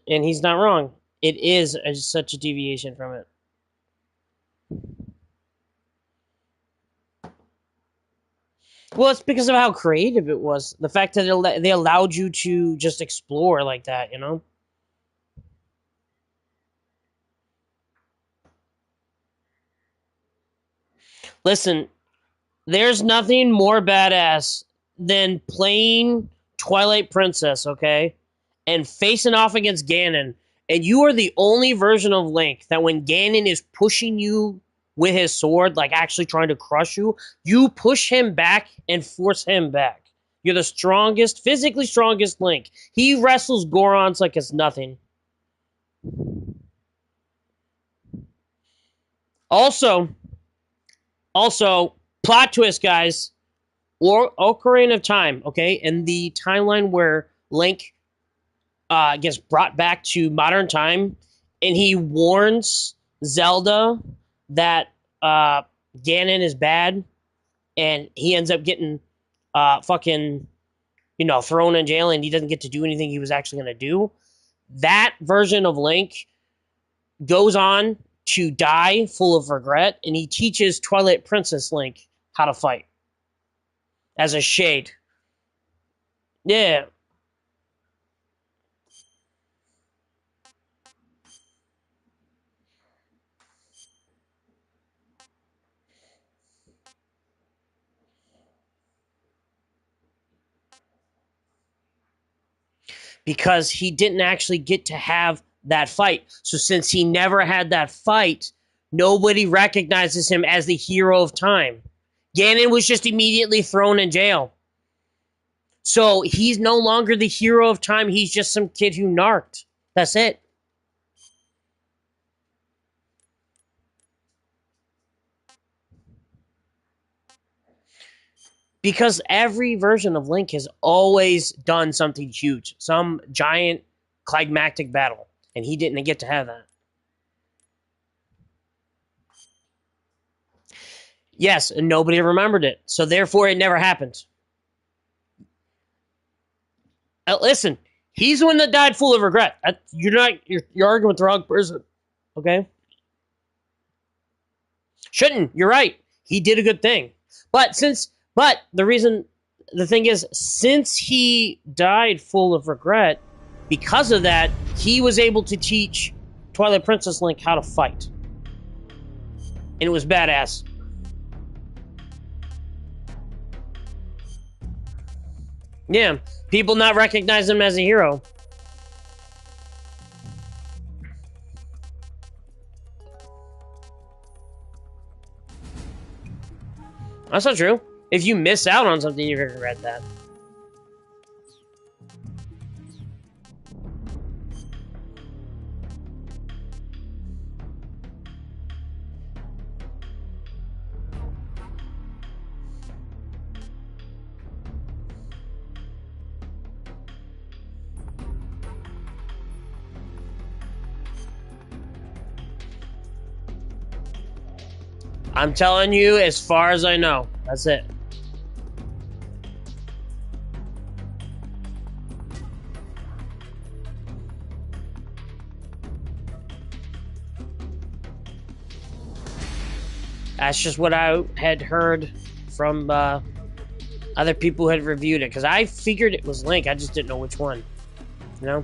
And he's not wrong. It is such a deviation from it. Well, it's because of how creative it was. The fact that they allowed you to just explore like that, you know? Listen, there's nothing more badass than playing Twilight Princess, okay? And facing off against Ganon. And you are the only version of Link that when Ganon is pushing you with his sword, like actually trying to crush you, you push him back and force him back. You're the strongest, physically strongest Link. He wrestles Gorons like it's nothing. Also, plot twist, guys. Or Ocarina of Time, okay? In the timeline where Link gets brought back to modern time, and he warns Zelda that Ganon is bad, and he ends up getting fucking, thrown in jail, and he doesn't get to do anything he was actually going to do. That version of Link goes on to die full of regret, and he teaches Twilight Princess Link how to fight as a shade. Yeah. Because he didn't actually get to have that fight. So since he never had that fight, nobody recognizes him as the hero of time. Ganon was just immediately thrown in jail. So he's no longer the hero of time. He's just some kid who narked. That's it. Because every version of Link has always done something huge. Some giant climactic battle. And he didn't get to have that. Yes, and nobody remembered it. So therefore it never happened. Listen, he's the one that died full of regret. You're arguing with the wrong person. Okay? Shouldn't. You're right. He did a good thing. But the thing is, since he died full of regret, because of that, he was able to teach Twilight Princess Link how to fight. And it was badass. Yeah, people not recognize him as a hero. That's not true. If you miss out on something, you're going to regret that. I'm telling you, as far as I know. That's it. That's just what I had heard from other people who had reviewed it. Because I figured it was Link. I just didn't know which one. You know?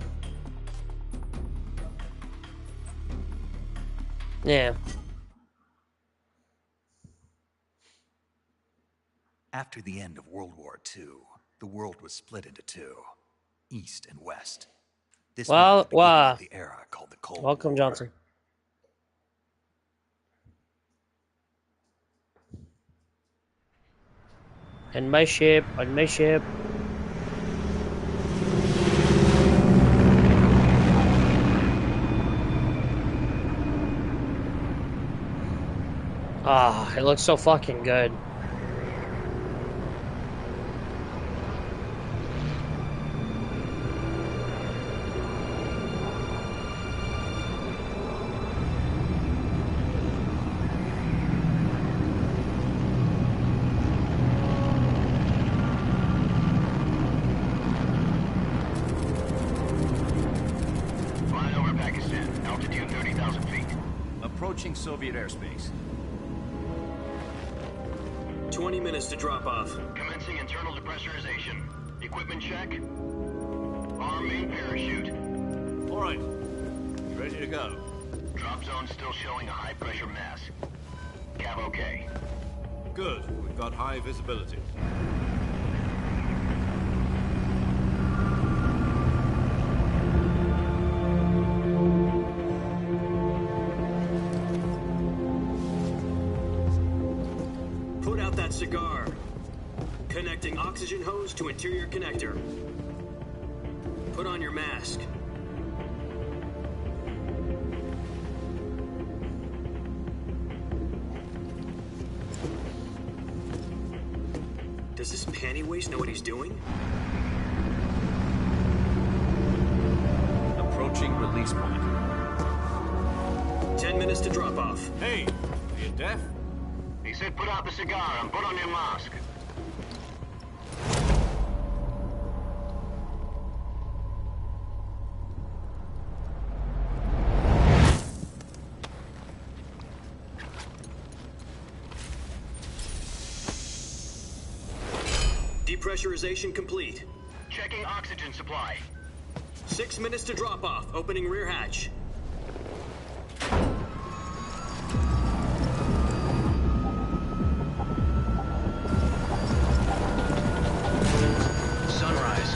Yeah. After the end of World War II, the world was split into two, East and West. This marked the beginning of the era called the Cold War. Welcome, Johnson. And my ship, on my ship. Ah, it looks so fucking good. approaching Soviet airspace. 20 minutes to drop off. Commencing internal depressurization. Equipment check. Arm main parachute. All right. Ready to go. Drop zone still showing a high pressure mass. Cav okay. Good. We've got high visibility. Put out that cigar. Connecting oxygen hose to interior connector. Put on your mask. Does this panty waste know what he's doing? Approaching release point. 10 minutes to drop off. Hey, are you deaf? He said put out the cigar and put on your mask. Depressurization complete. Checking oxygen supply. 6 minutes to drop off. Opening rear hatch. Sunrise.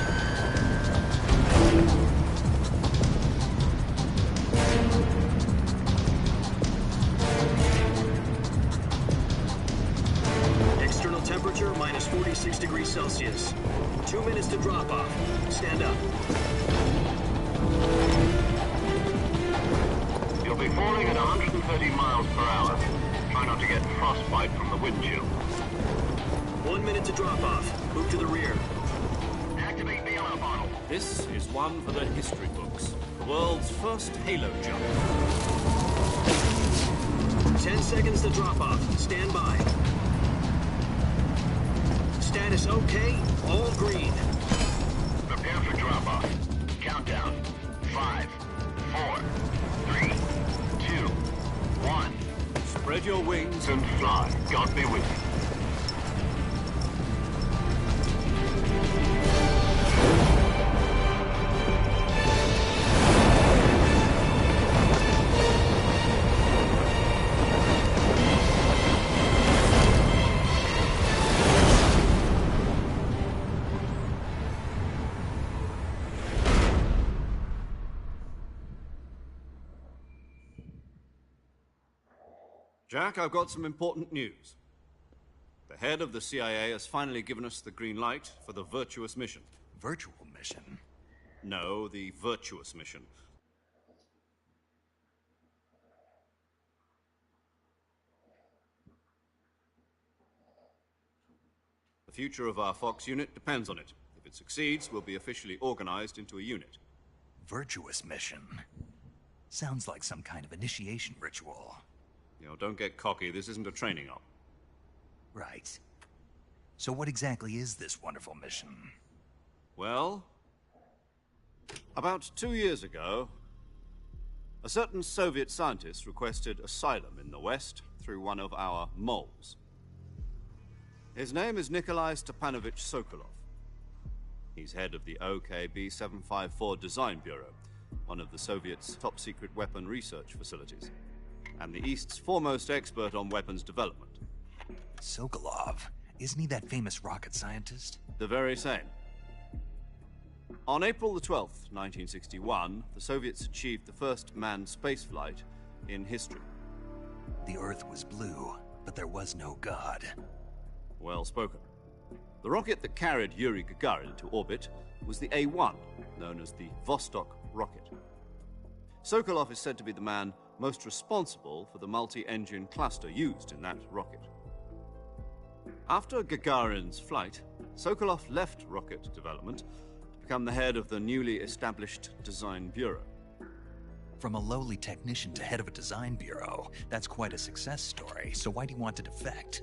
External temperature minus 46 degrees Celsius. 2 minutes to drop off. Stand up. You'll be falling at 130 miles per hour. Try not to get frostbite from the wind chill. 1 minute to drop off. Move to the rear. Activate the alarm bottle. This is one for the history books. The world's first halo jump. 10 seconds to drop off. Stand by. Status okay. All green. Prepare for drop-off. Countdown. 5, 4, 3, 2, 1. Spread your wings And fly. God be with you. Jack, I've got some important news. The head of the CIA has finally given us the green light for the virtuous mission. Virtual mission? No, the virtuous mission. The future of our Fox unit depends on it. If it succeeds, we'll be officially organized into a unit. Virtuous mission? Sounds like some kind of initiation ritual. You know, don't get cocky. This isn't a training op. Right. So what exactly is this wonderful mission? Well, about 2 years ago, a certain Soviet scientist requested asylum in the West through one of our moles. His name is Nikolai Stepanovich Sokolov. He's head of the OKB 754 Design Bureau, one of the Soviets' top-secret weapon research facilities, and the East's foremost expert on weapons development. Sokolov? Isn't he that famous rocket scientist? The very same. On April the 12th, 1961, the Soviets achieved the first manned spaceflight in history. The Earth was blue, but there was no God. Well spoken. The rocket that carried Yuri Gagarin to orbit was the A-1, known as the Vostok rocket. Sokolov is said to be the man most responsible for the multi-engine cluster used in that rocket. After Gagarin's flight, Sokolov left rocket development to become the head of the newly established Design Bureau. From a lowly technician to head of a design bureau, that's quite a success story, so why'd he want to defect?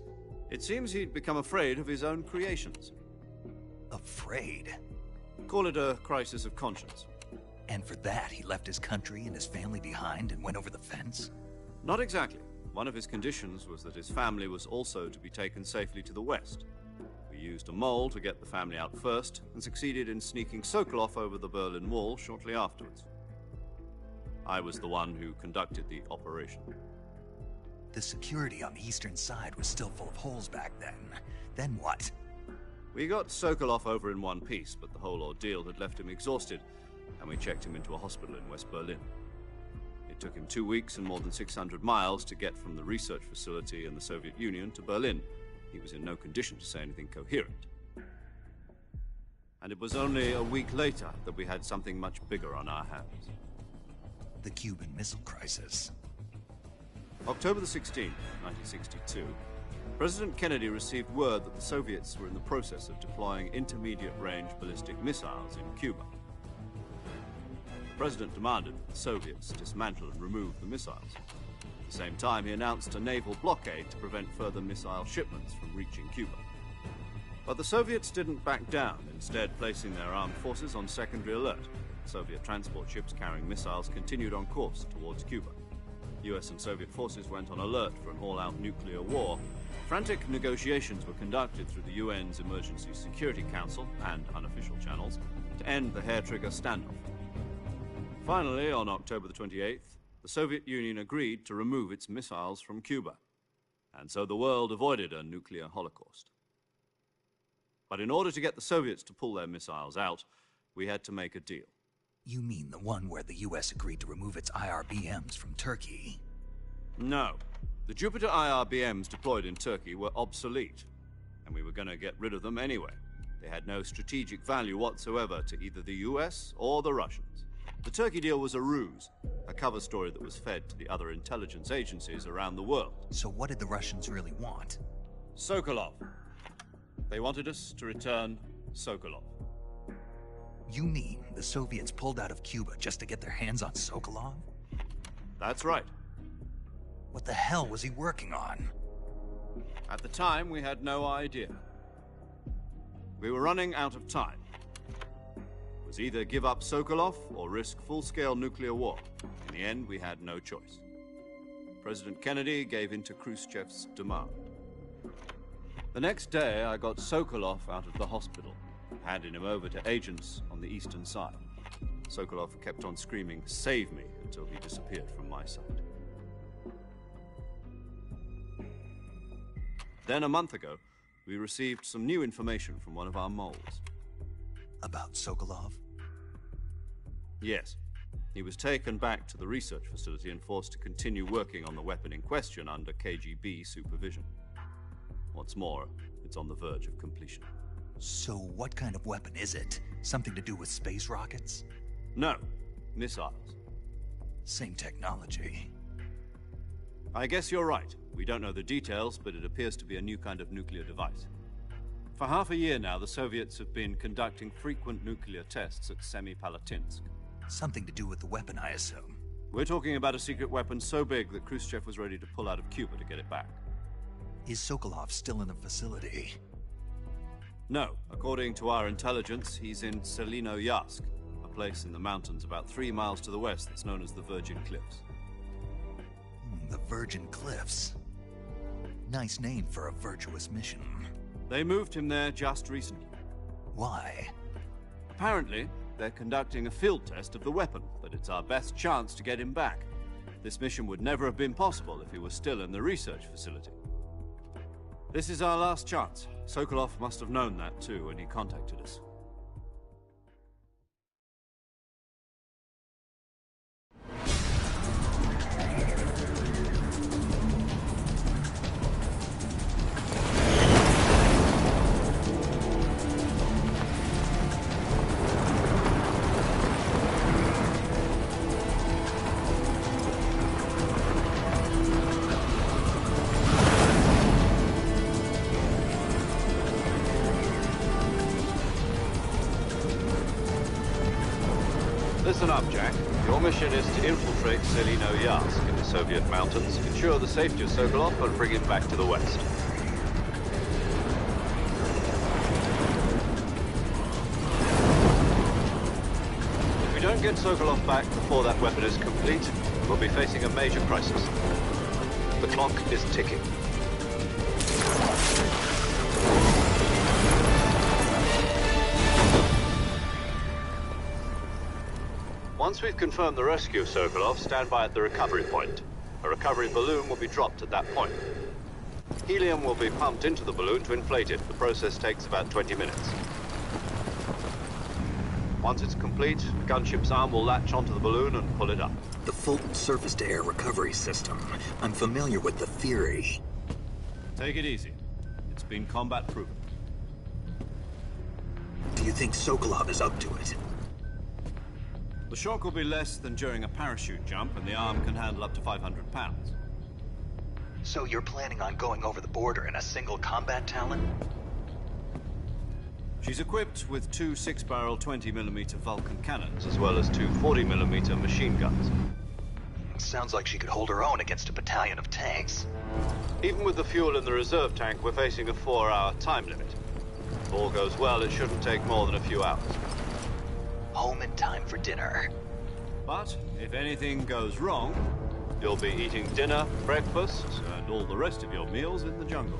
It seems he'd become afraid of his own creations. Afraid? Call it a crisis of conscience. And for that, he left his country and his family behind and went over the fence? Not exactly. One of his conditions was that his family was also to be taken safely to the west. We used a mole to get the family out first, and succeeded in sneaking Sokolov over the Berlin Wall shortly afterwards. I was the one who conducted the operation. The security on the eastern side was still full of holes back then. Then what? We got Sokolov over in one piece, but the whole ordeal had left him exhausted, and we checked him into a hospital in West Berlin. It took him 2 weeks and more than 600 miles to get from the research facility in the Soviet Union to Berlin. He was in no condition to say anything coherent. And it was only a week later that we had something much bigger on our hands. The Cuban Missile Crisis. October the 16th, 1962, President Kennedy received word that the Soviets were in the process of deploying intermediate-range ballistic missiles in Cuba. The President demanded that the Soviets dismantle and remove the missiles. At the same time, he announced a naval blockade to prevent further missile shipments from reaching Cuba. But the Soviets didn't back down, instead placing their armed forces on secondary alert. Soviet transport ships carrying missiles continued on course towards Cuba. US and Soviet forces went on alert for an all-out nuclear war. Frantic negotiations were conducted through the UN's Emergency Security Council and unofficial channels to end the hair-trigger standoff. Finally, on October the 28th, the Soviet Union agreed to remove its missiles from Cuba, and so the world avoided a nuclear holocaust. But in order to get the Soviets to pull their missiles out, we had to make a deal. You mean the one where the US agreed to remove its IRBMs from Turkey? No. The Jupiter IRBMs deployed in Turkey were obsolete, and we were going to get rid of them anyway. They had no strategic value whatsoever to either the US or the Russians. The Turkey deal was a ruse, a cover story that was fed to the other intelligence agencies around the world. So what did the Russians really want? Sokolov. They wanted us to return Sokolov. You mean the Soviets pulled out of Cuba just to get their hands on Sokolov? That's right. What the hell was he working on? At the time, we had no idea. We were running out of time. It was either give up Sokolov or risk full-scale nuclear war. In the end, we had no choice. President Kennedy gave in to Khrushchev's demand. The next day, I got Sokolov out of the hospital, handing him over to agents on the eastern side. Sokolov kept on screaming, "Save me," until he disappeared from my sight. Then, a month ago, we received some new information from one of our moles. About Sokolov? Yes. He was taken back to the research facility and forced to continue working on the weapon in question under KGB supervision. What's more, it's on the verge of completion. So what kind of weapon is it? Something to do with space rockets? No, missiles. Same technology. I guess you're right. We don't know the details, but it appears to be a new kind of nuclear device. For half a year now, the Soviets have been conducting frequent nuclear tests at Semipalatinsk. Something to do with the weapon, I assume. We're talking about a secret weapon so big that Khrushchev was ready to pull out of Cuba to get it back. Is Sokolov still in the facility? No. According to our intelligence, he's in Selinoyarsk, a place in the mountains about 3 miles to the west that's known as the Virgin Cliffs. The Virgin Cliffs. Nice name for a virtuous mission. They moved him there just recently. Why? Apparently, they're conducting a field test of the weapon, but it's our best chance to get him back. This mission would never have been possible if he was still in the research facility. This is our last chance. Sokolov must have known that too when he contacted us. Listen up, Jack. Your mission is to infiltrate Selinoyarsk in the Soviet mountains, ensure the safety of Sokolov, and bring him back to the west. If we don't don't get Sokolov back before that weapon is complete, we'll be facing a major crisis. The clock is ticking. Once we've confirmed the rescue of Sokolov, stand by at the recovery point. A recovery balloon will be dropped at that point. Helium will be pumped into the balloon to inflate it. The process takes about 20 minutes. Once it's complete, the gunship's arm will latch onto the balloon and pull it up. The Fulton surface-to-air recovery system. I'm familiar with the theory. Take it easy. It's been combat-proven. Do you think Sokolov is up to it? The shock will be less than during a parachute jump, and the arm can handle up to 500 pounds. So you're planning on going over the border in a single combat Talon? She's equipped with two 6-barrel 20mm Vulcan cannons, as well as two 40mm machine guns. Sounds like she could hold her own against a battalion of tanks. Even with the fuel in the reserve tank, we're facing a 4-hour time limit. If all goes well, it shouldn't take more than a few hours. Home in time for dinner. But if anything goes wrong, you'll be eating dinner, breakfast, and all the rest of your meals in the jungle.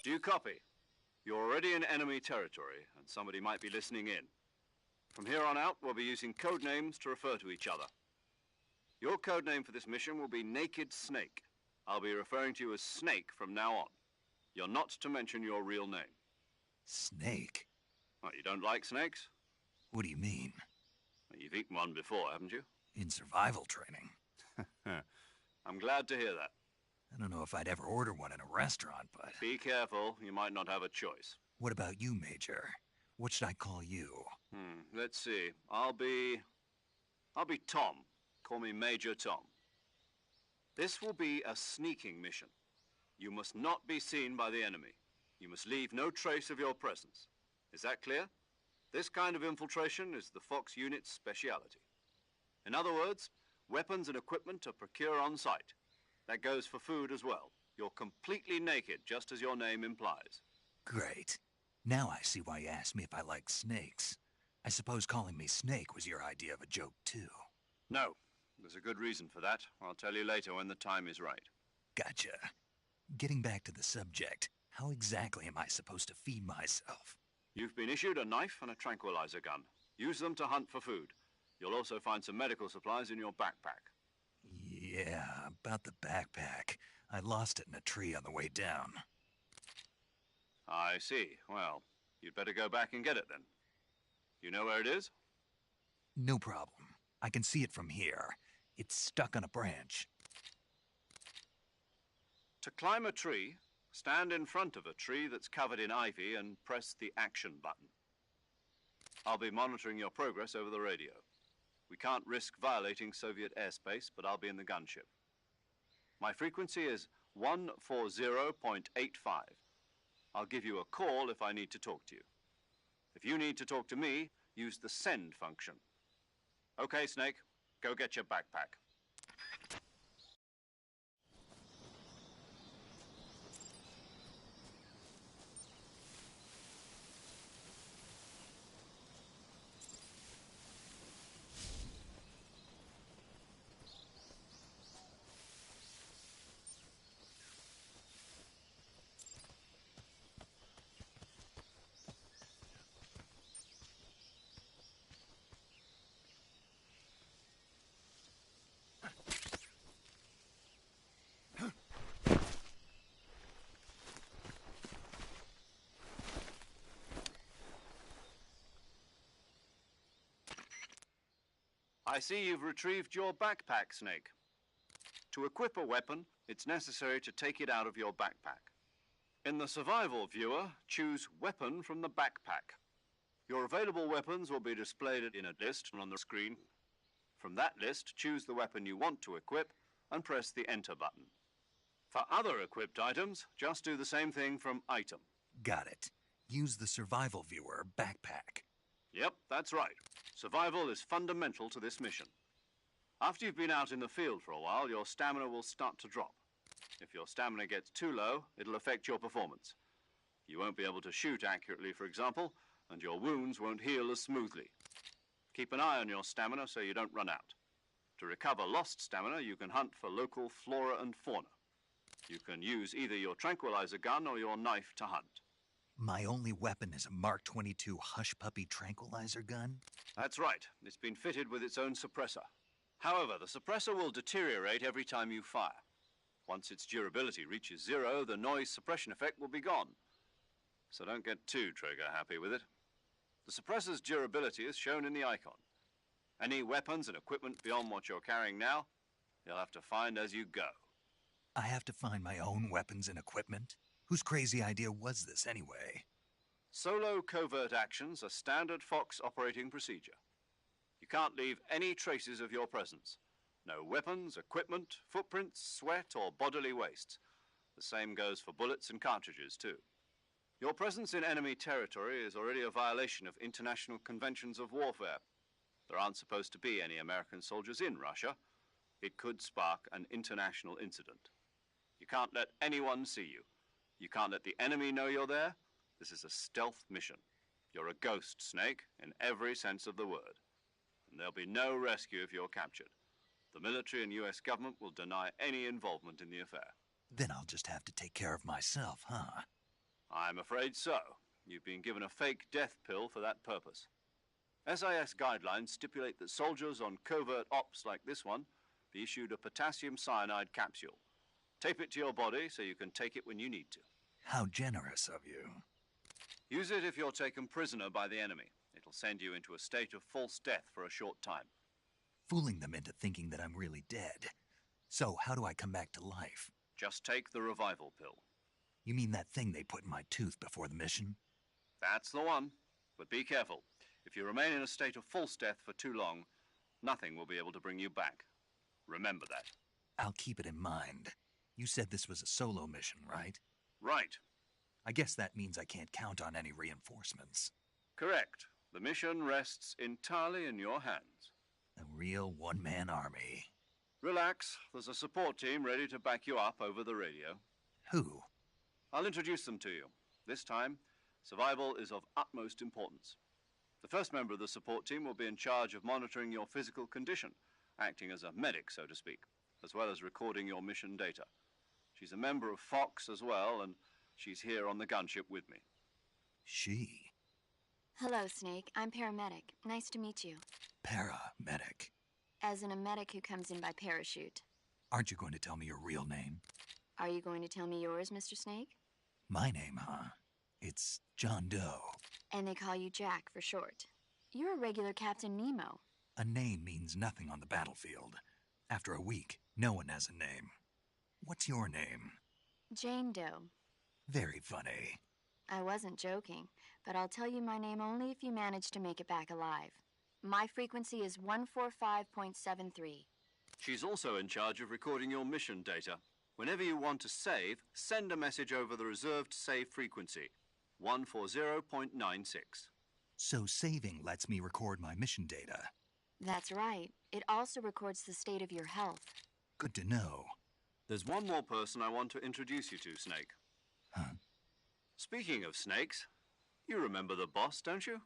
Do you copy? You're already in enemy territory, and somebody might be listening in. From here on out, we'll be using code names to refer to each other. Your code name for this mission will be Naked Snake. I'll be referring to you as Snake from now on. You're not to mention your real name. Snake? What, you don't like snakes? What do you mean? Well, you've eaten one before, haven't you? In survival training. I'm glad to hear that. I don't know if I'd ever order one in a restaurant, but... Be careful, you might not have a choice. What about you, Major? What should I call you? Let's see. I'll be Tom. Call me Major Tom. This will be a sneaking mission. You must not be seen by the enemy. You must leave no trace of your presence. Is that clear? This kind of infiltration is the Fox unit's speciality. In other words, weapons and equipment are procured on site. That goes for food as well. You're completely naked, just as your name implies. Great. Now I see why you asked me if I like snakes. I suppose calling me Snake was your idea of a joke, too. No. There's a good reason for that. I'll tell you later when the time is right. Gotcha. Getting back to the subject, how exactly am I supposed to feed myself? You've been issued a knife and a tranquilizer gun. Use them to hunt for food. You'll also find some medical supplies in your backpack. Yeah, about the backpack. I lost it in a tree on the way down. I see. Well, you'd better go back and get it then. You know where it is? No problem. I can see it from here. It's stuck on a branch. To climb a tree, stand in front of a tree that's covered in ivy and press the action button. I'll be monitoring your progress over the radio. We can't risk violating Soviet airspace, but I'll be in the gunship. My frequency is 140.85. I'll give you a call if I need to talk to you. If you need to talk to me, use the send function. Okay, Snake, go get your backpack. I see you've retrieved your backpack, Snake. To equip a weapon, it's necessary to take it out of your backpack. In the survival viewer, choose Weapon from the backpack. Your available weapons will be displayed in a list on the screen. From that list, choose the weapon you want to equip and press the Enter button. For other equipped items, just do the same thing from Item. Got it. Use the survival viewer backpack. Yep, that's right. Survival is fundamental to this mission. After you've been out in the field for a while, your stamina will start to drop. If your stamina gets too low, it'll affect your performance. You won't be able to shoot accurately, for example, and your wounds won't heal as smoothly. Keep an eye on your stamina so you don't run out. To recover lost stamina, you can hunt for local flora and fauna. You can use either your tranquilizer gun or your knife to hunt. My only weapon is a Mark 22 Hush Puppy tranquilizer gun? That's right. It's been fitted with its own suppressor. However, the suppressor will deteriorate every time you fire. Once its durability reaches 0, the noise suppression effect will be gone. So don't get too trigger-happy with it. The suppressor's durability is shown in the icon. Any weapons and equipment beyond what you're carrying now, you'll have to find as you go. I have to find my own weapons and equipment? Whose crazy idea was this, anyway? Solo covert actions are standard Fox operating procedure. You can't leave any traces of your presence. No weapons, equipment, footprints, sweat, or bodily waste. The same goes for bullets and cartridges, too. Your presence in enemy territory is already a violation of international conventions of warfare. There aren't supposed to be any American soldiers in Russia. It could spark an international incident. You can't let anyone see you. You can't let the enemy know you're there. This is a stealth mission. You're a ghost, Snake, in every sense of the word. And there'll be no rescue if you're captured. The military and U.S. government will deny any involvement in the affair. Then I'll just have to take care of myself, huh? I'm afraid so. You've been given a fake death pill for that purpose. SIS guidelines stipulate that soldiers on covert ops like this one be issued a potassium cyanide capsule. Tape it to your body so you can take it when you need to. How generous of you. Use it if you're taken prisoner by the enemy. It'll send you into a state of false death for a short time. Fooling them into thinking that I'm really dead. So, how do I come back to life? Just take the revival pill. You mean that thing they put in my tooth before the mission? That's the one. But be careful. If you remain in a state of false death for too long, nothing will be able to bring you back. Remember that. I'll keep it in mind. You said this was a solo mission, right? Right. I guess that means I can't count on any reinforcements. Correct. The mission rests entirely in your hands. A real one-man army. Relax. There's a support team ready to back you up over the radio. Who? I'll introduce them to you. This time, survival is of utmost importance. The first member of the support team will be in charge of monitoring your physical condition, acting as a medic, so to speak, as well as recording your mission data. She's a member of Fox as well, and she's here on the gunship with me. She? Hello, Snake. I'm paramedic. Nice to meet you. Paramedic. As in a medic who comes in by parachute. Aren't you going to tell me your real name? Are you going to tell me yours, Mr. Snake? My name, huh? It's John Doe. And they call you Jack for short. You're a regular Captain Nemo. A name means nothing on the battlefield. After a week, no one has a name. What's your name? Jane Doe. Very funny. I wasn't joking, but I'll tell you my name only if you manage to make it back alive. My frequency is 145.73. She's also in charge of recording your mission data. Whenever you want to save, send a message over the reserved save frequency, 140.96. So saving lets me record my mission data. That's right. It also records the state of your health. Good to know. There's one more person I want to introduce you to, Snake. Huh? Speaking of snakes, you remember the boss, don't you?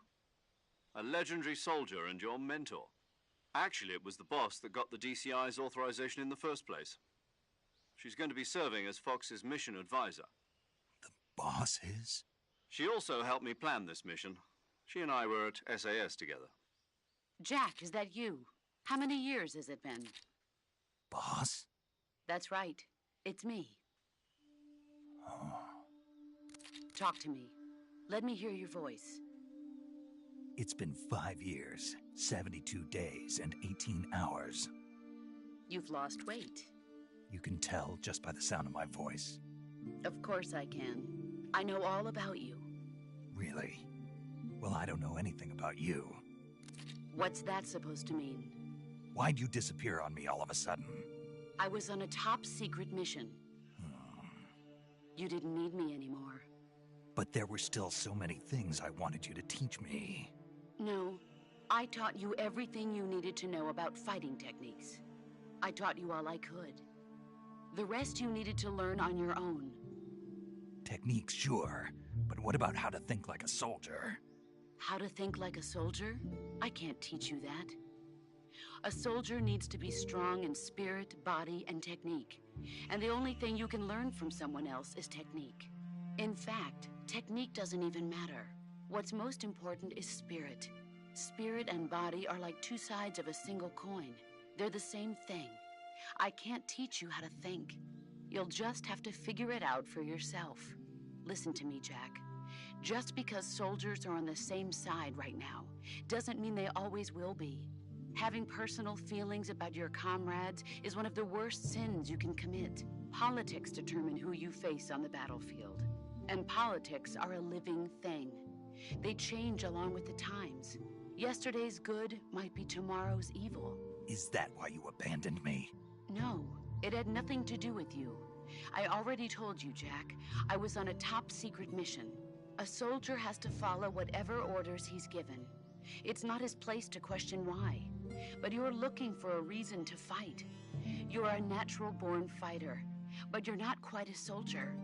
A legendary soldier and your mentor. Actually, it was the boss that got the DCI's authorization in the first place. She's going to be serving as Fox's mission advisor. The boss is? She also helped me plan this mission. She and I were at SAS together. Jack, is that you? How many years has it been? Boss? That's right. It's me. Oh. Talk to me. Let me hear your voice. It's been 5 years, 72 days, and 18 hours. You've lost weight. You can tell just by the sound of my voice. Of course I can. I know all about you. Really? Well, I don't know anything about you. What's that supposed to mean? Why'd you disappear on me all of a sudden? I was on a top-secret mission. You didn't need me anymore. But there were still so many things I wanted you to teach me. No, I taught you everything you needed to know about fighting techniques. I taught you all I could. The rest you needed to learn on your own. Techniques, sure. But what about how to think like a soldier? How to think like a soldier? I can't teach you that. A soldier needs to be strong in spirit, body, and technique. And the only thing you can learn from someone else is technique. In fact, technique doesn't even matter. What's most important is spirit. Spirit and body are like two sides of a single coin. They're the same thing. I can't teach you how to think. You'll just have to figure it out for yourself. Listen to me, Jack. Just because soldiers are on the same side right now doesn't mean they always will be. Having personal feelings about your comrades is one of the worst sins you can commit. Politics determine who you face on the battlefield. And politics are a living thing. They change along with the times. Yesterday's good might be tomorrow's evil. Is that why you abandoned me? No, it had nothing to do with you. I already told you, Jack. I was on a top-secret mission. A soldier has to follow whatever orders he's given. It's not his place to question why. But you're looking for a reason to fight. You're a natural-born fighter, but you're not quite a soldier.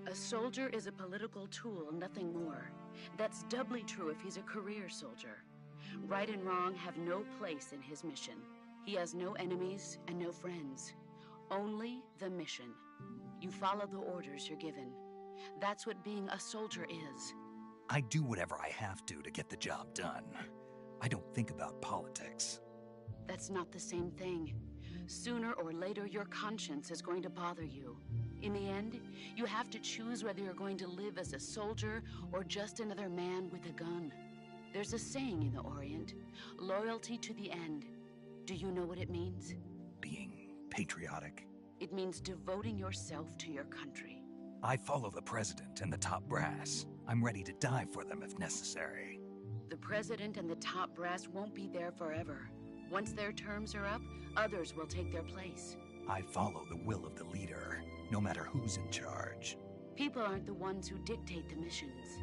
A soldier is a political tool, nothing more. That's doubly true if he's a career soldier. Right and wrong have no place in his mission. He has no enemies and no friends. Only the mission. You follow the orders you're given. That's what being a soldier is. I do whatever I have to get the job done. I don't think about politics. That's not the same thing. Sooner or later, your conscience is going to bother you. In the end, you have to choose whether you're going to live as a soldier or just another man with a gun. There's a saying in the Orient, loyalty to the end. Do you know what it means? Being patriotic. It means devoting yourself to your country. I follow the president and the top brass. I'm ready to die for them if necessary. The president and the top brass won't be there forever. Once their terms are up, others will take their place. I follow the will of the leader, no matter who's in charge. People aren't the ones who dictate the missions.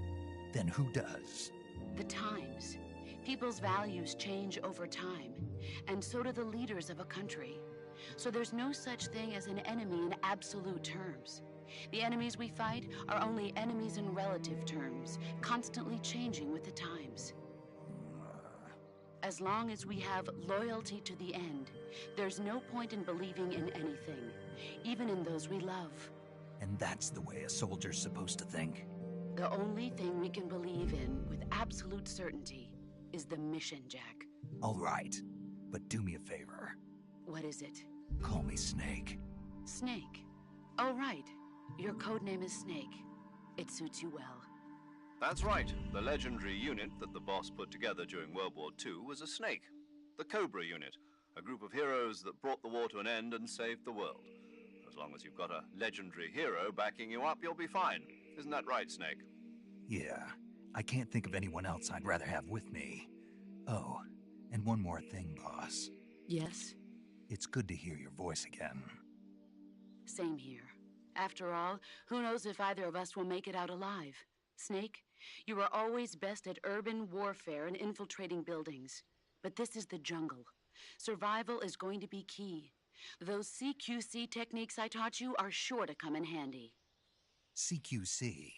Then who does? The times. People's values change over time, and so do the leaders of a country. So there's no such thing as an enemy in absolute terms. The enemies we fight are only enemies in relative terms, constantly changing with the times. As long as we have loyalty to the end, there's no point in believing in anything, even in those we love. And that's the way a soldier's supposed to think? The only thing we can believe in with absolute certainty is the mission, Jack. All right, but do me a favor. What is it? Call me Snake. Snake? Oh, right. Your codename is Snake. It suits you well. That's right. The legendary unit that the boss put together during World War II was a snake. The Cobra unit, a group of heroes that brought the war to an end and saved the world. As long as you've got a legendary hero backing you up, you'll be fine. Isn't that right, Snake? Yeah. I can't think of anyone else I'd rather have with me. Oh, and one more thing, boss. Yes? It's good to hear your voice again. Same here. After all, who knows if either of us will make it out alive? Snake, you are always best at urban warfare and infiltrating buildings. But this is the jungle. Survival is going to be key. Those CQC techniques I taught you are sure to come in handy. CQC?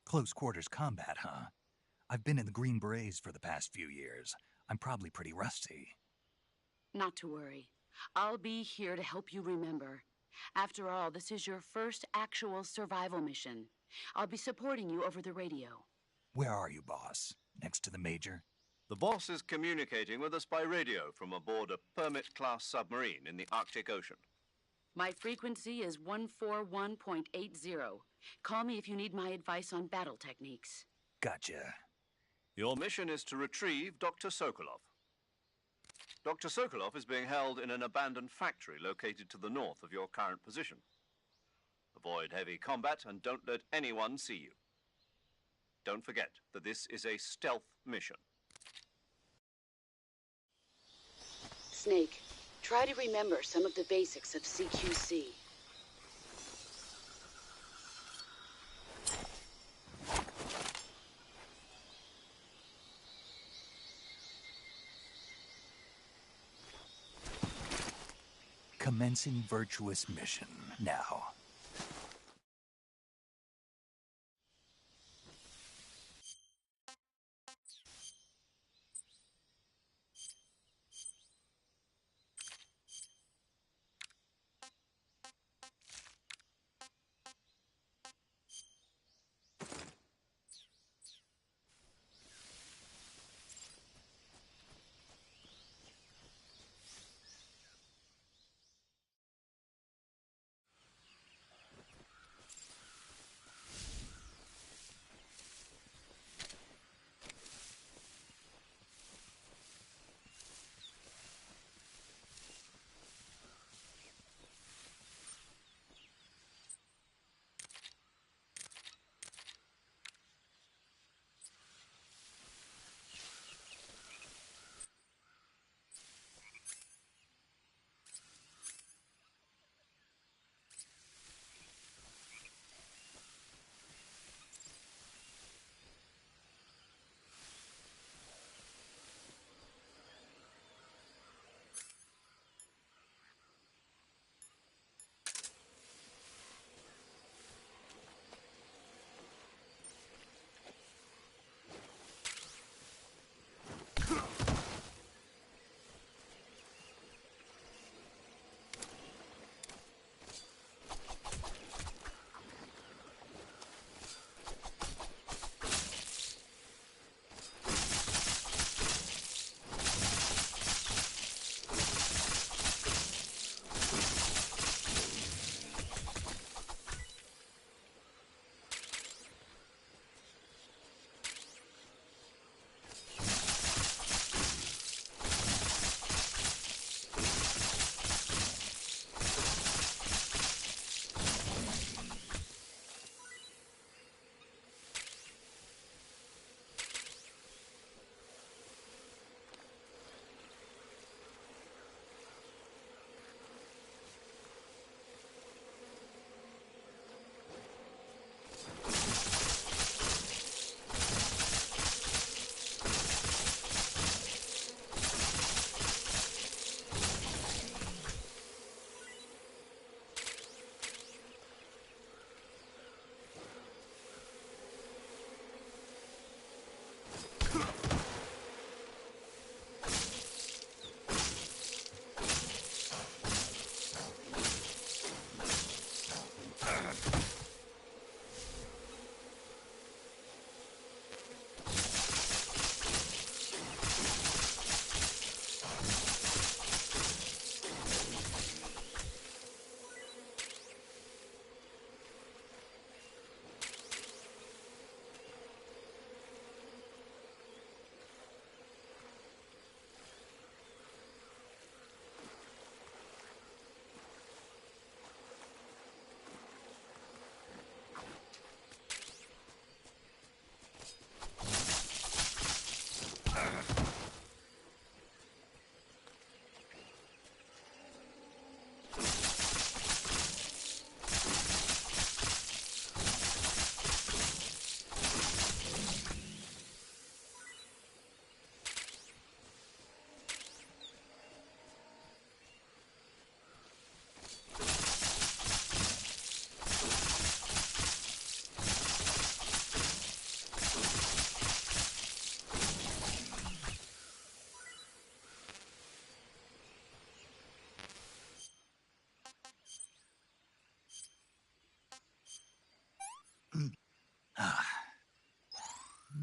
Close quarters combat, huh? I've been in the Green Berets for the past few years. I'm probably pretty rusty. Not to worry. I'll be here to help you remember. After all, this is your first actual survival mission. I'll be supporting you over the radio. Where are you, boss? Next to the Major? The boss is communicating with us by radio from aboard a Permit-class submarine in the Arctic Ocean. My frequency is 141.80. Call me if you need my advice on battle techniques. Gotcha. Your mission is to retrieve Dr. Sokolov. Dr. Sokolov is being held in an abandoned factory located to the north of your current position. Avoid heavy combat and don't let anyone see you. Don't forget that this is a stealth mission. Snake, try to remember some of the basics of CQC. Commencing virtuous mission now.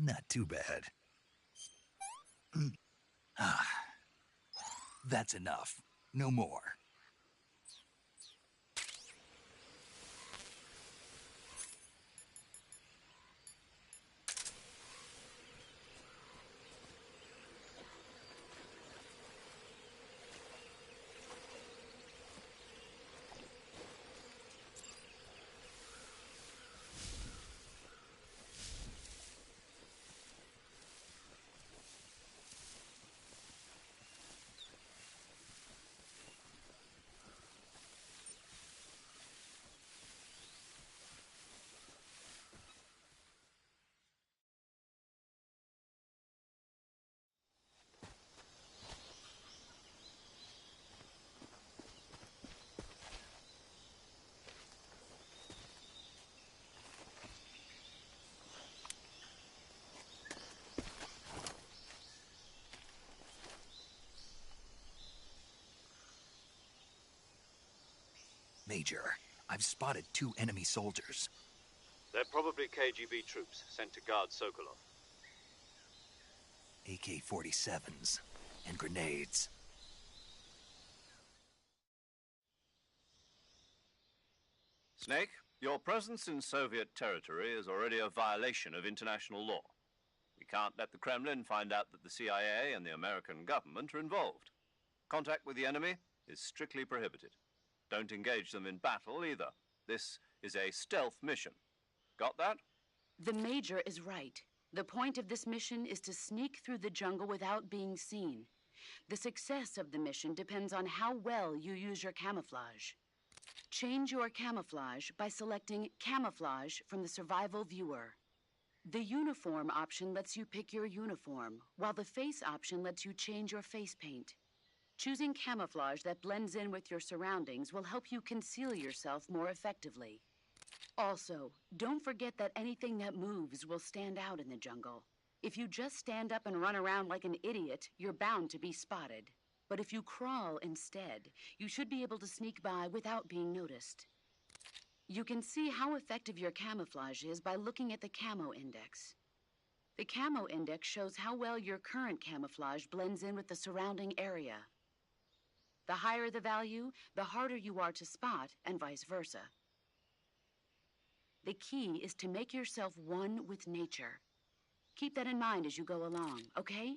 Not too bad. That's enough. No more. Major, I've spotted 2 enemy soldiers. They're probably KGB troops sent to guard Sokolov. AK-47s and grenades. Snake, your presence in Soviet territory is already a violation of international law. We can't let the Kremlin find out that the CIA and the American government are involved. Contact with the enemy is strictly prohibited. Don't engage them in battle either. This is a stealth mission. Got that? The Major is right. The point of this mission is to sneak through the jungle without being seen. The success of the mission depends on how well you use your camouflage. Change your camouflage by selecting Camouflage from the Survival Viewer. The Uniform option lets you pick your uniform, while the Face option lets you change your face paint. Choosing camouflage that blends in with your surroundings will help you conceal yourself more effectively. Also, don't forget that anything that moves will stand out in the jungle. If you just stand up and run around like an idiot, you're bound to be spotted. But if you crawl instead, you should be able to sneak by without being noticed. You can see how effective your camouflage is by looking at the Camo Index. The Camo Index shows how well your current camouflage blends in with the surrounding area. The higher the value, the harder you are to spot, and vice versa. The key is to make yourself one with nature. Keep that in mind as you go along, okay?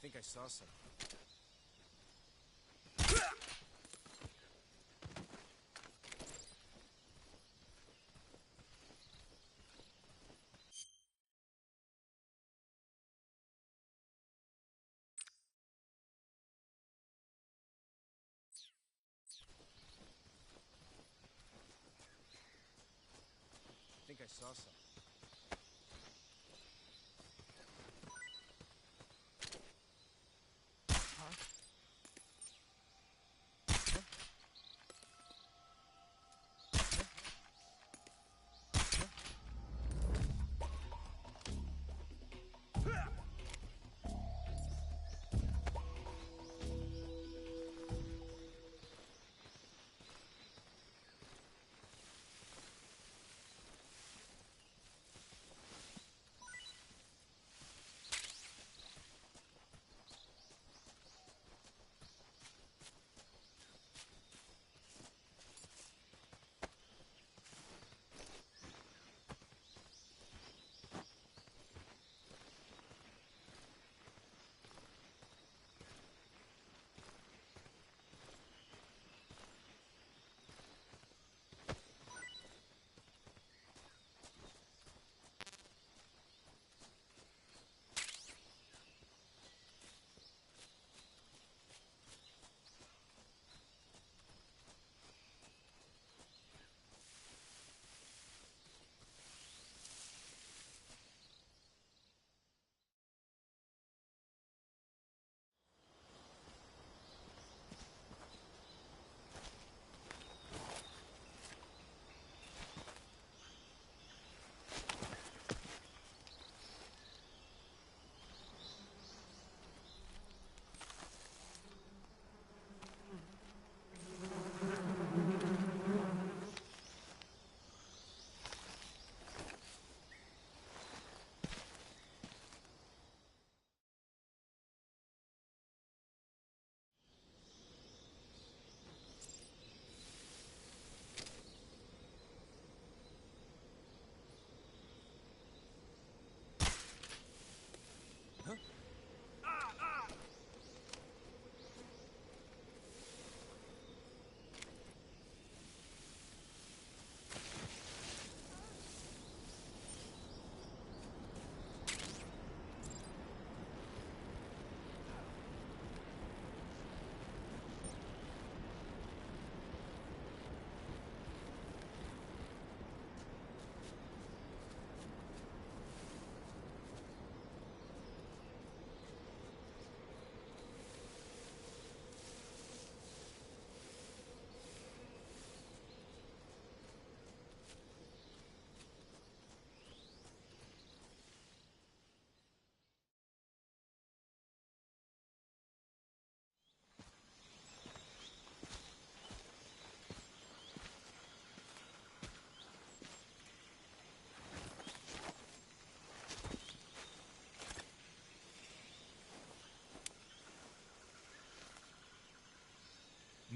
I think I saw some. I think I saw some.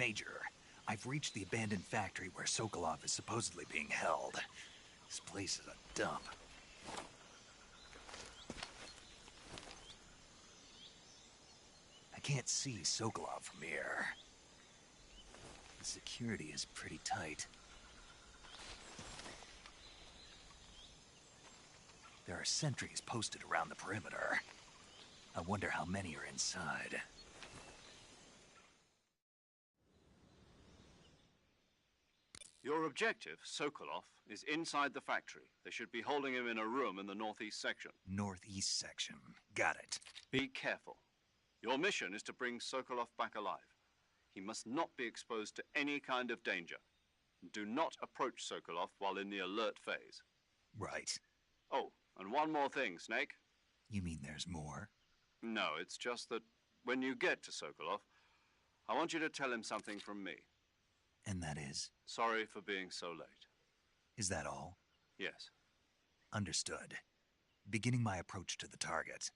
Major, I've reached the abandoned factory where Sokolov is supposedly being held. This place is a dump. I can't see Sokolov from here. The security is pretty tight. There are sentries posted around the perimeter. I wonder how many are inside. Your objective, Sokolov, is inside the factory. They should be holding him in a room in the northeast section. Northeast section. Got it. Be careful. Your mission is to bring Sokolov back alive. He must not be exposed to any kind of danger. Do not approach Sokolov while in the alert phase. Right. Oh, and one more thing, Snake. You mean there's more? No, it's just that when you get to Sokolov, I want you to tell him something from me. And that is? Sorry for being so late. Is that all? Yes. Understood. Beginning my approach to the target.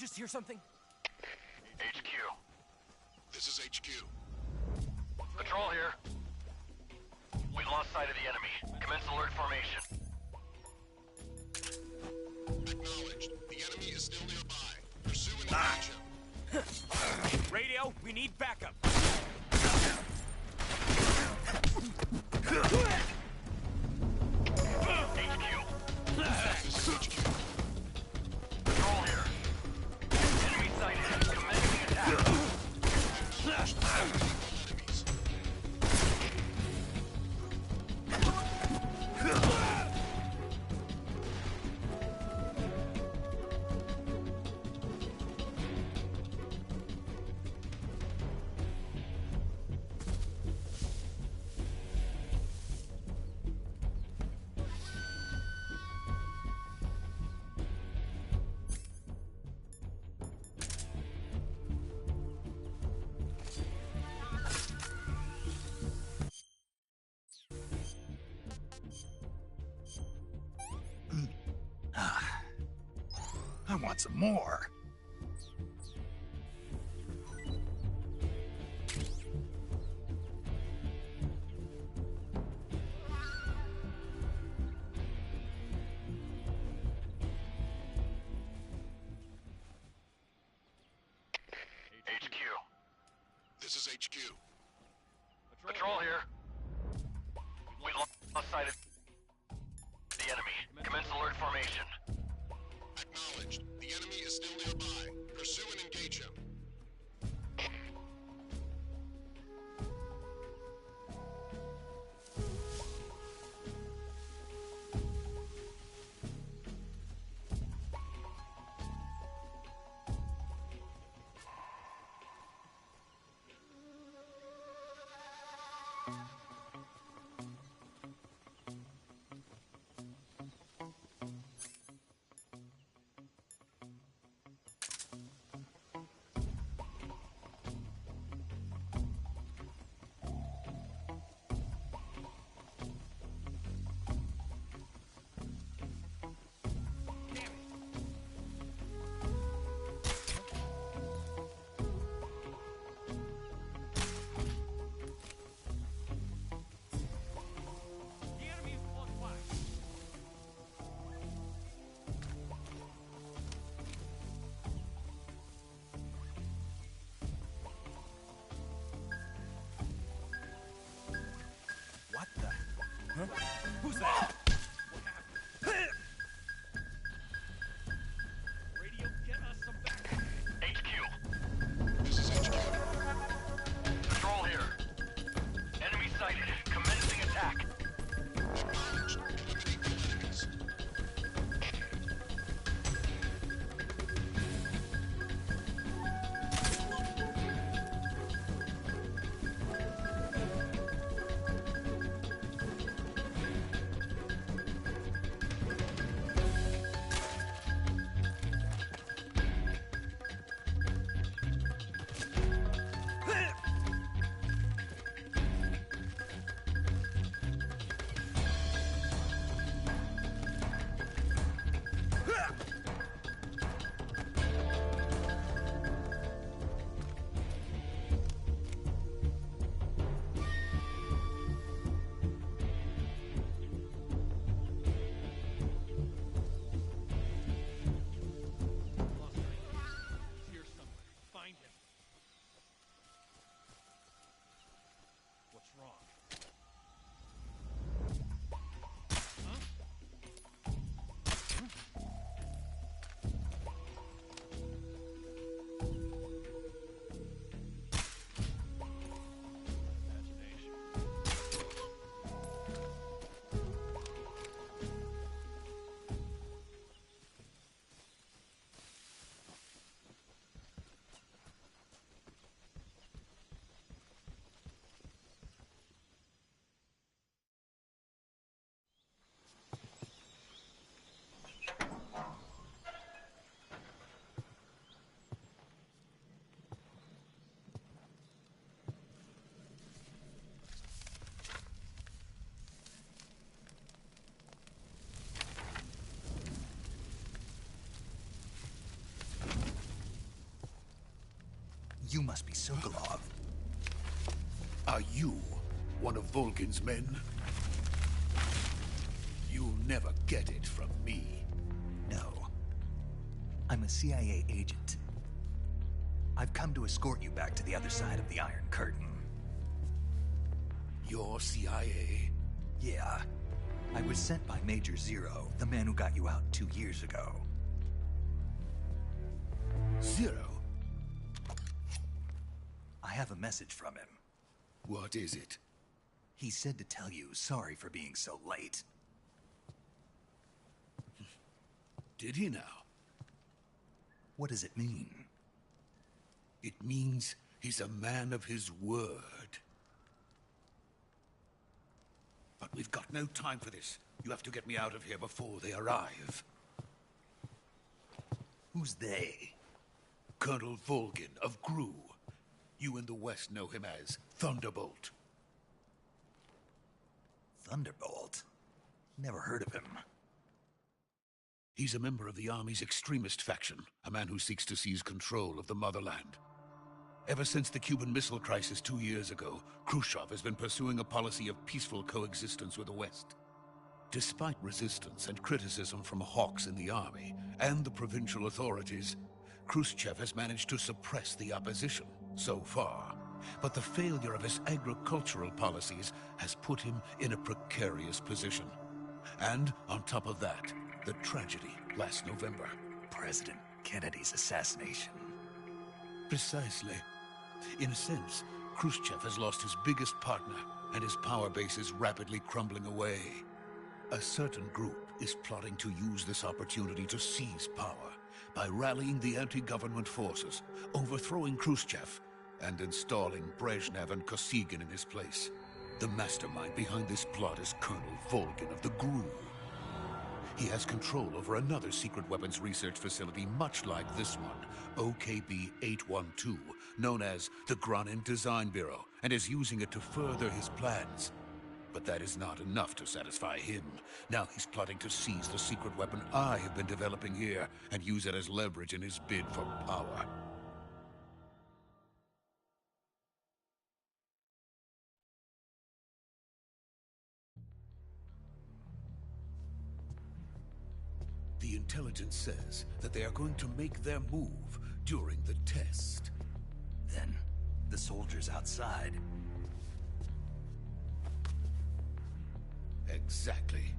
just hear something? HQ. This is HQ. Patrol here. We've lost sight of the enemy. Commence alert formation. Acknowledged. The enemy is still nearby. Pursue and engage him. Radio, we need backup. HQ. Patrol here. Enemy sighted. Commencing attack. I want some more. HQ. This is HQ. Patrol here. We've lost sight of the enemy. Commence alert formation. Acknowledged. The enemy is still nearby. Pursue and engage him. The enemy is close by. What the? Huh? Who's that? What happened? Radio, get us some backup. HQ. This is HQ. Patrol here. Enemy sighted. Commencing attack. Acknowledged. Eliminate the enemies. must be Sokolov. Are you one of Volgin's men? You'll never get it from me. No. I'm a CIA agent. I've come to escort you back to the other side of the Iron Curtain. You're CIA? Yeah. I was sent by Major Zero, the man who got you out 2 years ago. Zero? I have a message from him. What is it? He said to tell you sorry for being so late. Did he now? What does it mean? It means he's a man of his word. But we've got no time for this. You have to get me out of here before they arrive. Who's they? Colonel Volgin of GRU. You in the West know him as Thunderbolt. Thunderbolt? Never heard of him. He's a member of the Army's extremist faction, a man who seeks to seize control of the motherland. Ever since the Cuban Missile Crisis 2 years ago, Khrushchev has been pursuing a policy of peaceful coexistence with the West. Despite resistance and criticism from hawks in the army and the provincial authorities, Khrushchev has managed to suppress the opposition so far. But the failure of his agricultural policies has put him in a precarious position. And on top of that, the tragedy last November. President Kennedy's assassination. Precisely. In a sense, Khrushchev has lost his biggest partner, and his power base is rapidly crumbling away. A certain group is plotting to use this opportunity to seize power by rallying the anti-government forces, overthrowing Khrushchev, and installing Brezhnev and Kosygin in his place. The mastermind behind this plot is Colonel Volgin of the GRU. He has control over another secret weapons research facility much like this one, OKB-812, known as the Granin Design Bureau, and is using it to further his plans. But that is not enough to satisfy him. Now he's plotting to seize the secret weapon I have been developing here and use it as leverage in his bid for power. The intelligence says that they are going to make their move during the test. Then, the soldiers outside. Exactly.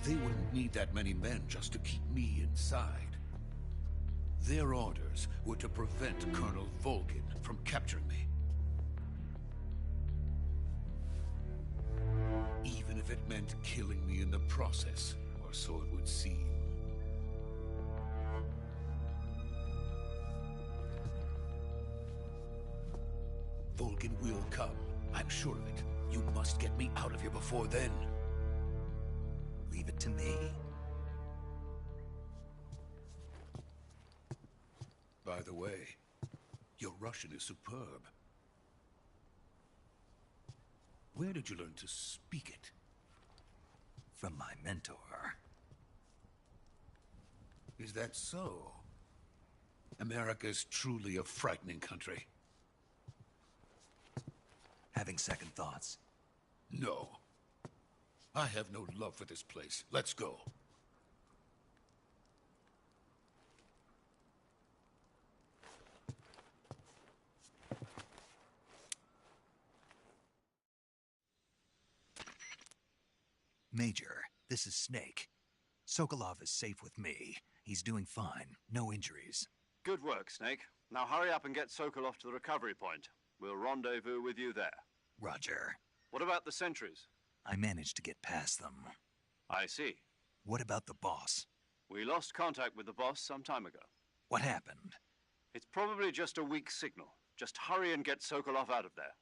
They wouldn't need that many men just to keep me inside. Their orders were to prevent Colonel Volgin from capturing me. Even if it meant killing me in the process, or so it would seem. Volgin will come. I'm sure of it. You must get me out of here before then. Leave it to me. By the way, your Russian is superb. Where did you learn to speak it? From my mentor. Is that so? America's truly a frightening country. Having second thoughts? No. I have no love for this place. Let's go. Major, this is Snake. Sokolov is safe with me. He's doing fine. No injuries. Good work, Snake. Now hurry up and get Sokolov to the recovery point. We'll rendezvous with you there. Roger. What about the sentries? I managed to get past them. I see. What about the boss? We lost contact with the boss some time ago. What happened? It's probably just a weak signal. Just hurry and get Sokolov out of there.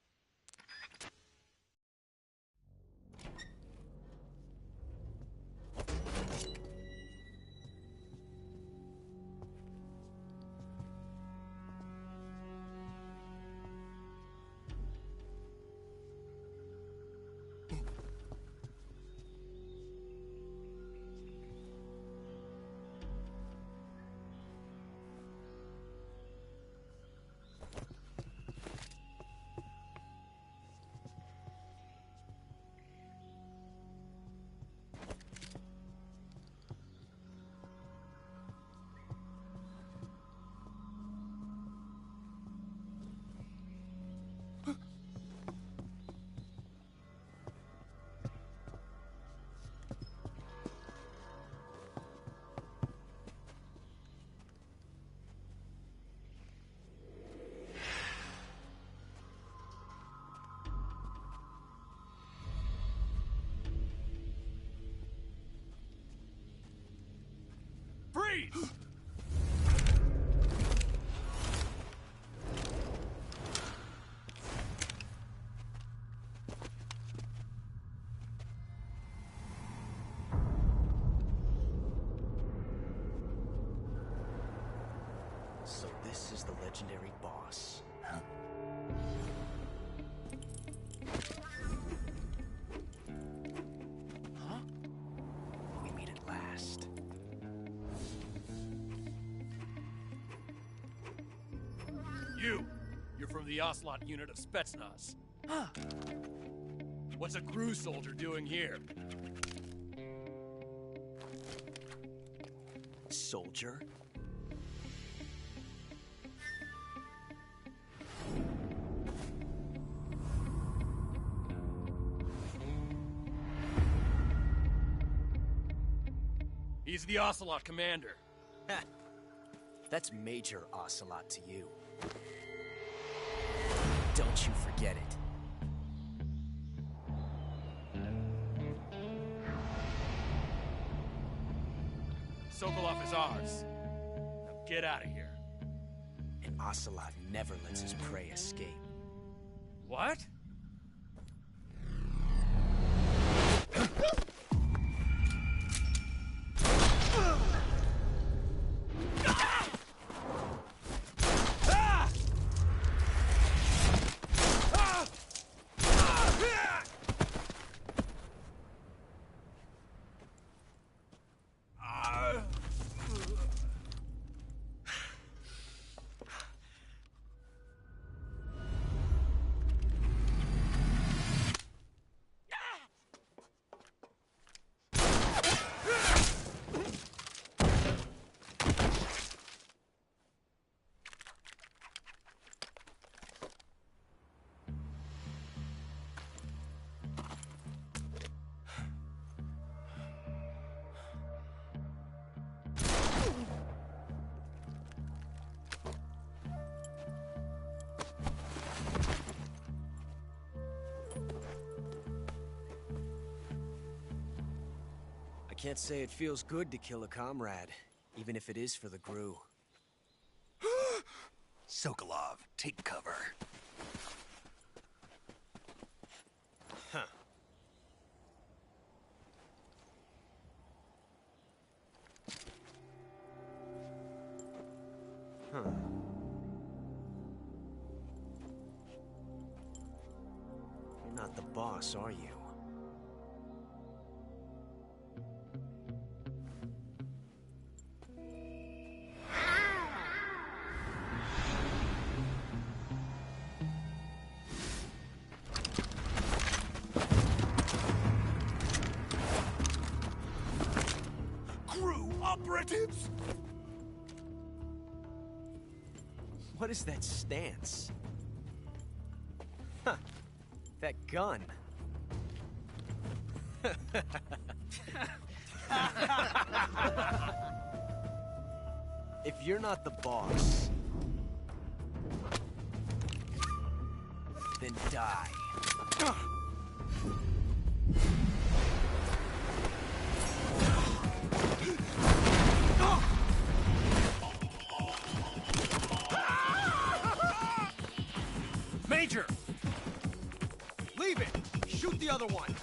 Freeze! So this is the legendary boss. Huh? Huh? We meet at last. You're from the Ocelot unit of Spetsnaz. Huh. What's a crew soldier doing here? Soldier? He's the Ocelot commander. Ha! That's Major Ocelot to you. Don't you forget it. Sokolov is ours. Now get out of here. And Ocelot never lets his prey escape. What? I can't say it feels good to kill a comrade, even if it is for the Gru. Sokolov, take cover. Huh. Huh. You're not the boss, are you? Operatives? What is that stance? Huh. That gun. If you're not the boss, then die. Major! Leave it! Shoot the other one!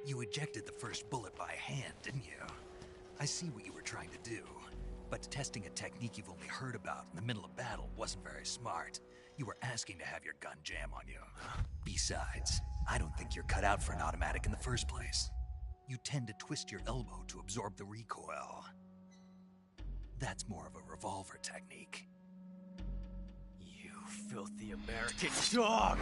You ejected the first bullet by hand, didn't you? I see what you were trying to do. But testing a technique you've only heard about in the middle of battle wasn't very smart. You were asking to have your gun jam on you. Besides, I don't think you're cut out for an automatic in the first place. You tend to twist your elbow to absorb the recoil. That's more of a revolver technique. You filthy American dog!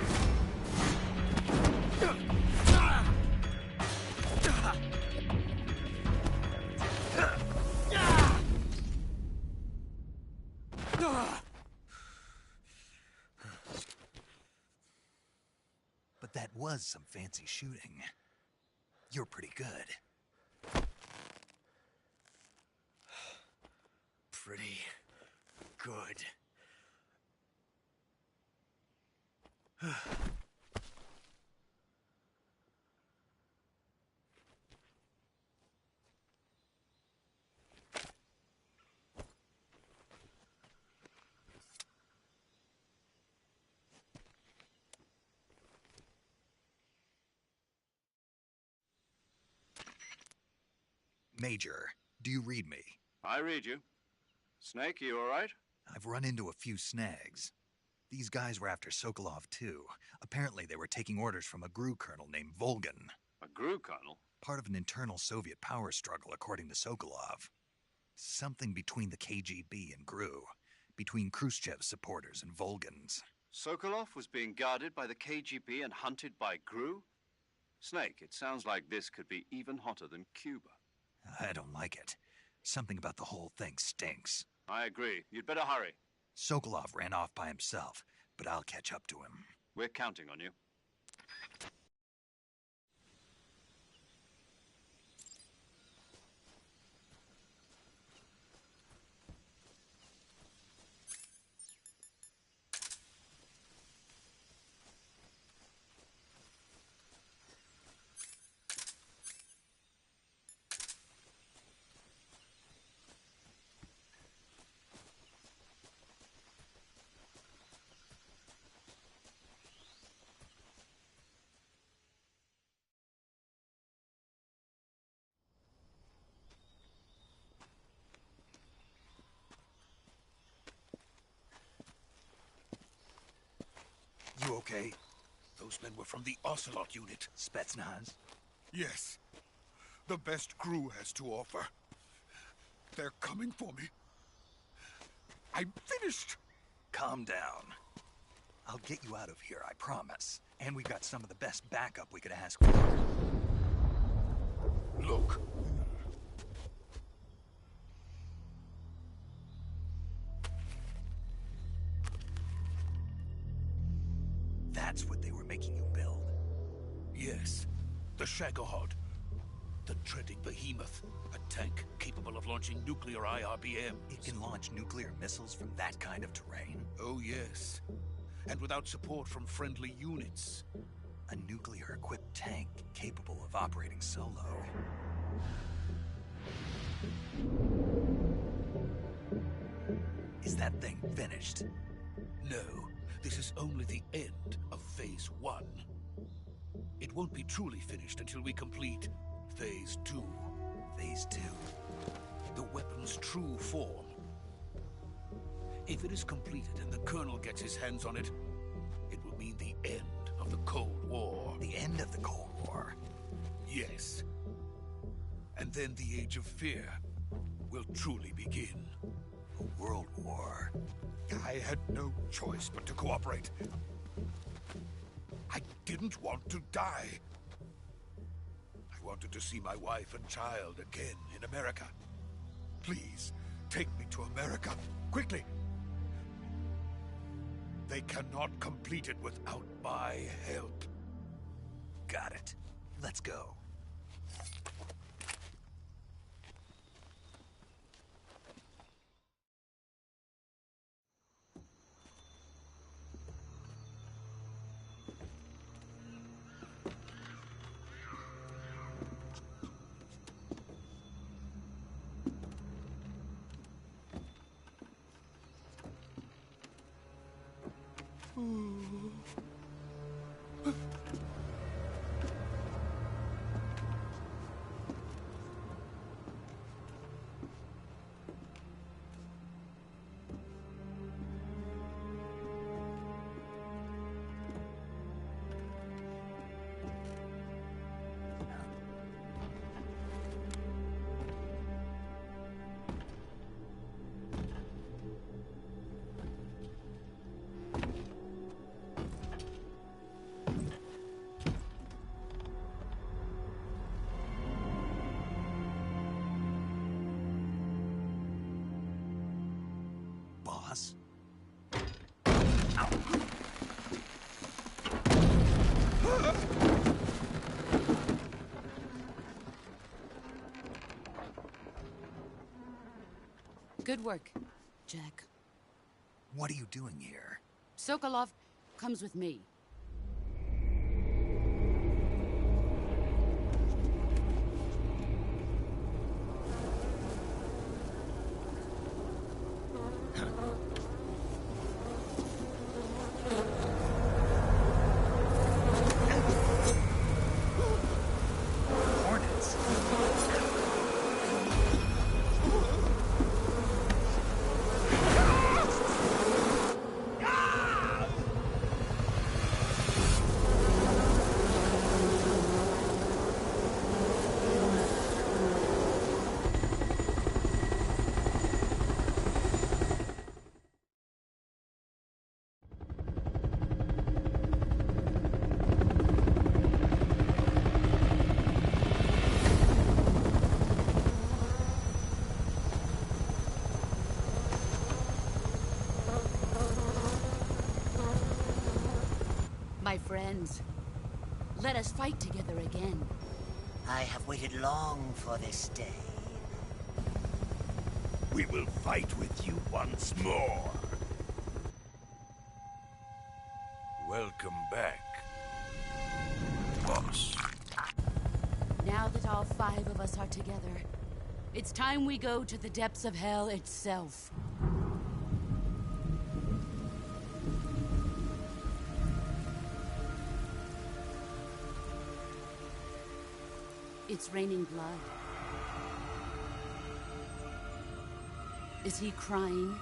But that was some fancy shooting. You're pretty good. Pretty good. Major, do you read me? I read you. Snake, you all right? I've run into a few snags. These guys were after Sokolov too. Apparently they were taking orders from a GRU colonel named Volgan. A GRU colonel? Part of an internal Soviet power struggle, according to Sokolov. Something between the KGB and GRU. Between Khrushchev's supporters and Volgan's. Sokolov was being guarded by the KGB and hunted by GRU? Snake, it sounds like this could be even hotter than Cuba. I don't like it. Something about the whole thing stinks. I agree. You'd better hurry. Sokolov ran off by himself, but I'll catch up to him. We're counting on you. You okay? Those men were from the Ocelot unit. Spetsnaz? Yes. The best GRU has to offer. They're coming for me. I'm finished. Calm down. I'll get you out of here, I promise. And we got some of the best backup we could ask for. Look. That's what they were making you build? Yes. The Shagohod. The treading behemoth. A tank capable of launching nuclear IRBMs. It can launch nuclear missiles from that kind of terrain? Oh, yes. And without support from friendly units. A nuclear-equipped tank capable of operating solo. Is that thing finished? No. This is only the end of Phase 1. It won't be truly finished until we complete Phase 2. Phase 2? The weapon's true form. If it is completed and the Colonel gets his hands on it, it will mean the end of the Cold War. The end of the Cold War? Yes. And then the Age of Fear will truly begin. A world war? I had no choice but to cooperate. I didn't want to die. I wanted to see my wife and child again in America. Please, take me to America, quickly. They cannot complete it without my help. Got it. Let's go. Good work, Jack. What are you doing here? Sokolov comes with me. Hornets. My friends, let us fight together again. I have waited long for this day. We will fight with you once more. Welcome back, boss. Now that all 5 of us are together, it's time we go to the depths of hell itself. It's raining blood. Is he crying?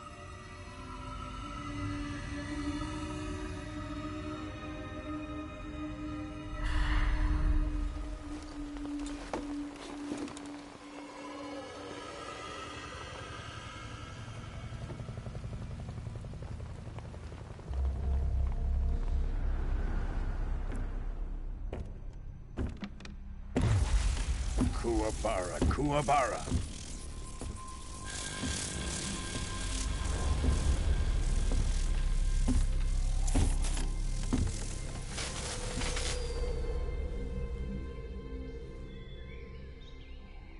Kuwabara, Kuwabara.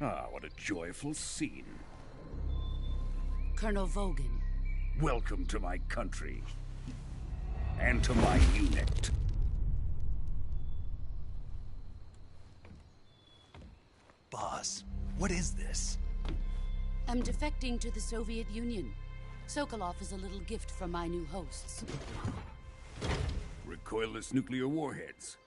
Ah, what a joyful scene. Colonel Vogan. Welcome to my country. And to my unit. Boss, what is this? I'm defecting to the Soviet Union. Sokolov is a little gift from my new hosts. Recoilless nuclear warheads.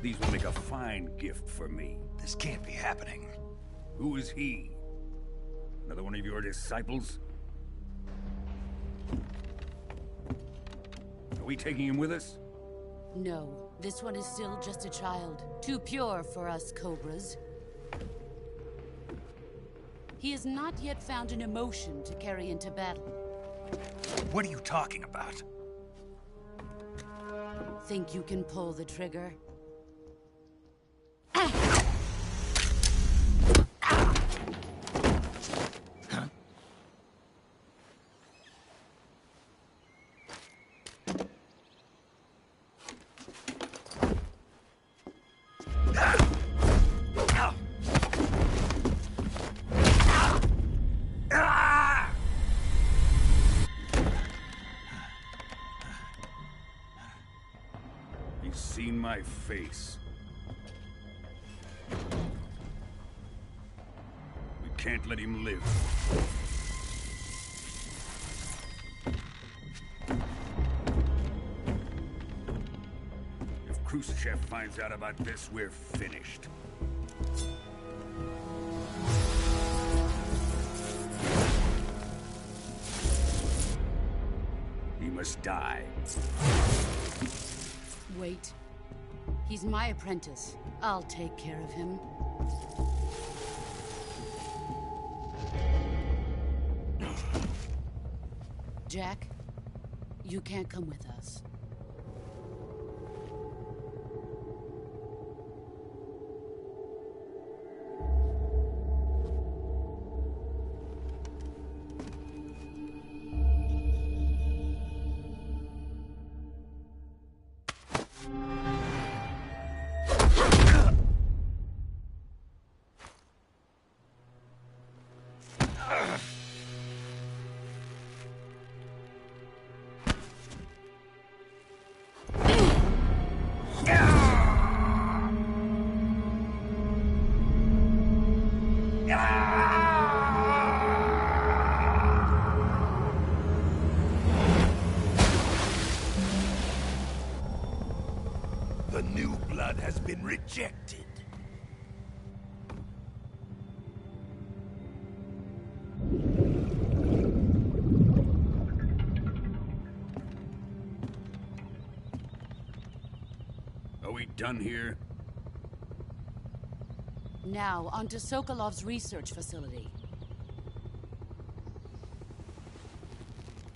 These will make a fine gift for me. This can't be happening. Who is he? Another one of your disciples? Are we taking him with us? No, this one is still just a child. Too pure for us Cobras. He has not yet found an emotion to carry into battle. What are you talking about? Think you can pull the trigger? He's seen my face. We can't let him live. If Khrushchev finds out about this, we're finished. He must die. Wait. He's my apprentice. I'll take care of him. Jack, you can't come with us. been rejected. Are we done here? Now, onto Sokolov's research facility.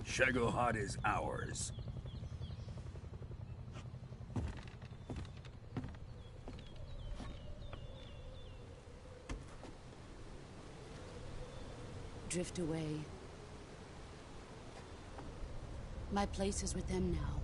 Shagohod is ours. Drift away. My place is with them now.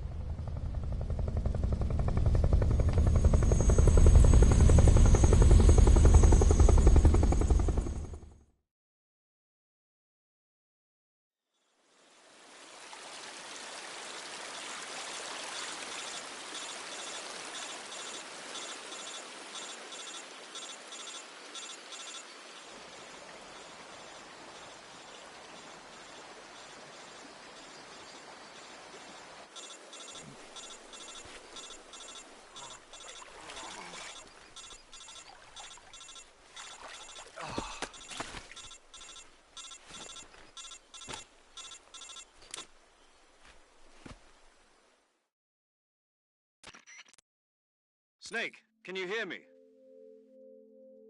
Snake, can you hear me?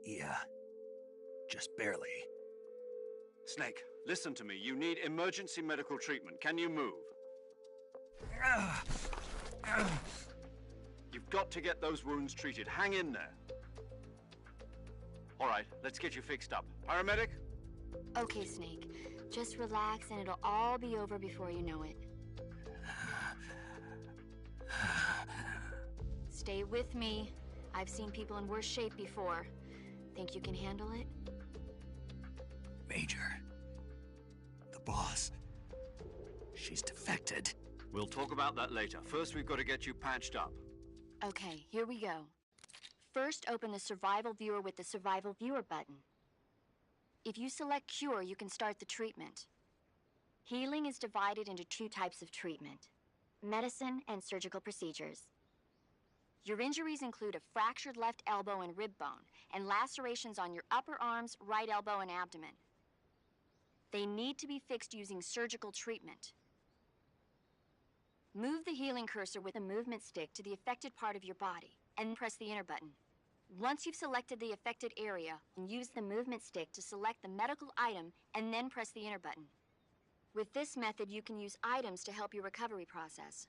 Yeah, just barely. Snake, listen to me. You need emergency medical treatment. Can you move? You've got to get those wounds treated. Hang in there. All right, let's get you fixed up. Paramedic? Okay, Snake. Just relax and it'll all be over before you know it. Stay with me. I've seen people in worse shape before. Think you can handle it? Major. The boss. She's defected. We'll talk about that later. First, we've got to get you patched up. Okay, here we go. First, open the Survival Viewer with the Survival Viewer button. If you select Cure, you can start the treatment. Healing is divided into two types of treatment: medicine and surgical procedures. Your injuries include a fractured left elbow and rib bone, and lacerations on your upper arms, right elbow, and abdomen. They need to be fixed using surgical treatment. Move the healing cursor with a movement stick to the affected part of your body, and press the enter button. Once you've selected the affected area, use the movement stick to select the medical item, and then press the enter button. With this method, you can use items to help your recovery process.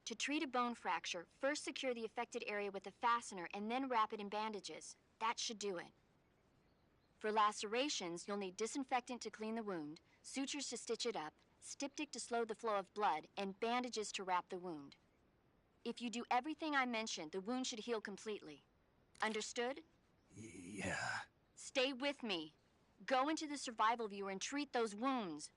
To treat a bone fracture, first secure the affected area with a fastener and then wrap it in bandages. That should do it. For lacerations, you'll need disinfectant to clean the wound, sutures to stitch it up, styptic to slow the flow of blood, and bandages to wrap the wound. If you do everything I mentioned, the wound should heal completely. Understood? Yeah. Stay with me. Go into the Survival Viewer and treat those wounds.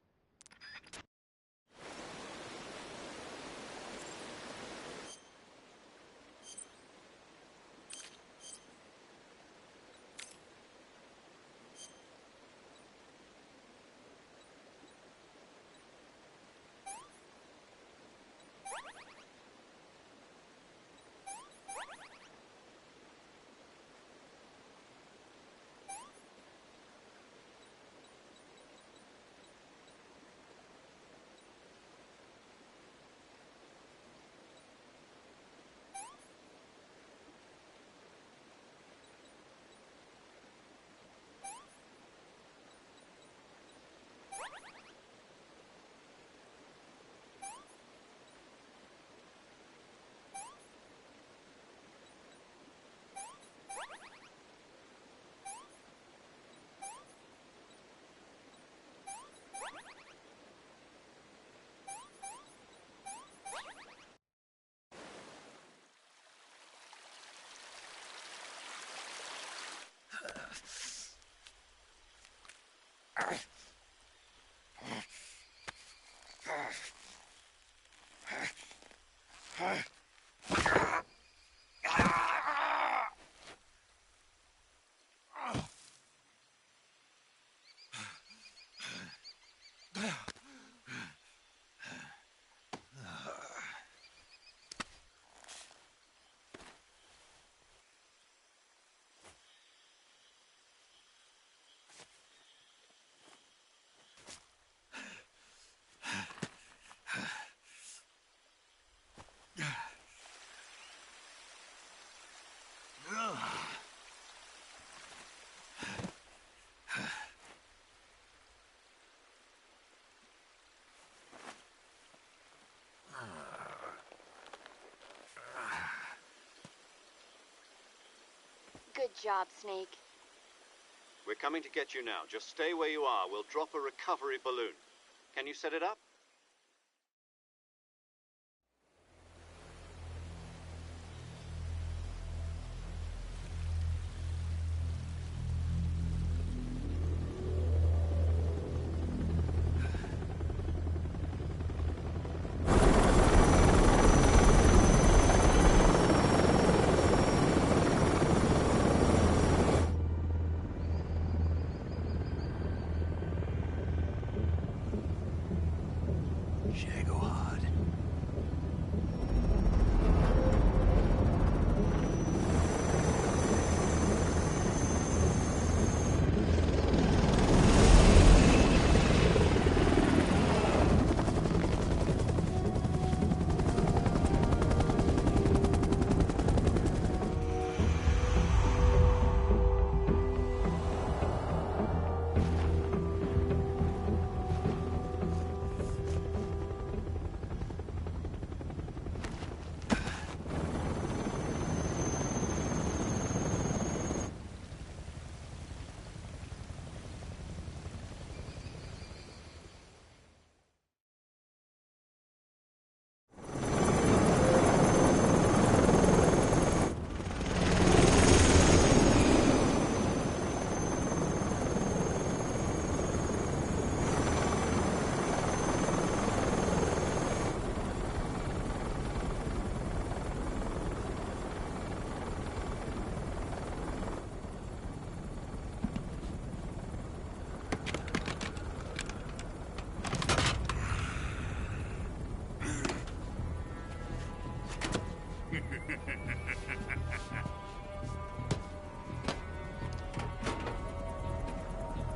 job, Snake. We're coming to get you now. Just stay where you are. We'll drop a recovery balloon. Can you set it up?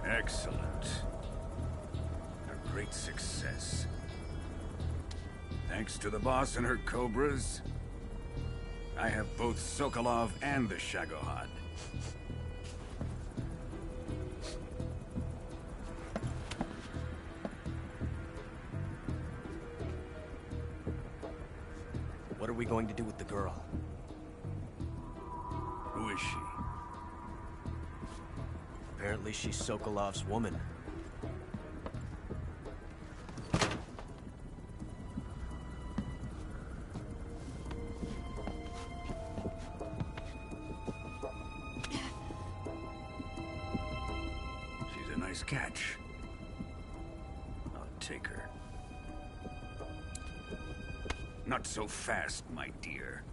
Excellent. A great success. Thanks to the boss and her cobras, I have both Sokolov and the Shagohod. What are we going to do with the girl? Who is she? Apparently she's Sokolov's woman. She's a nice catch. I'll take her. Not so fast, my dear.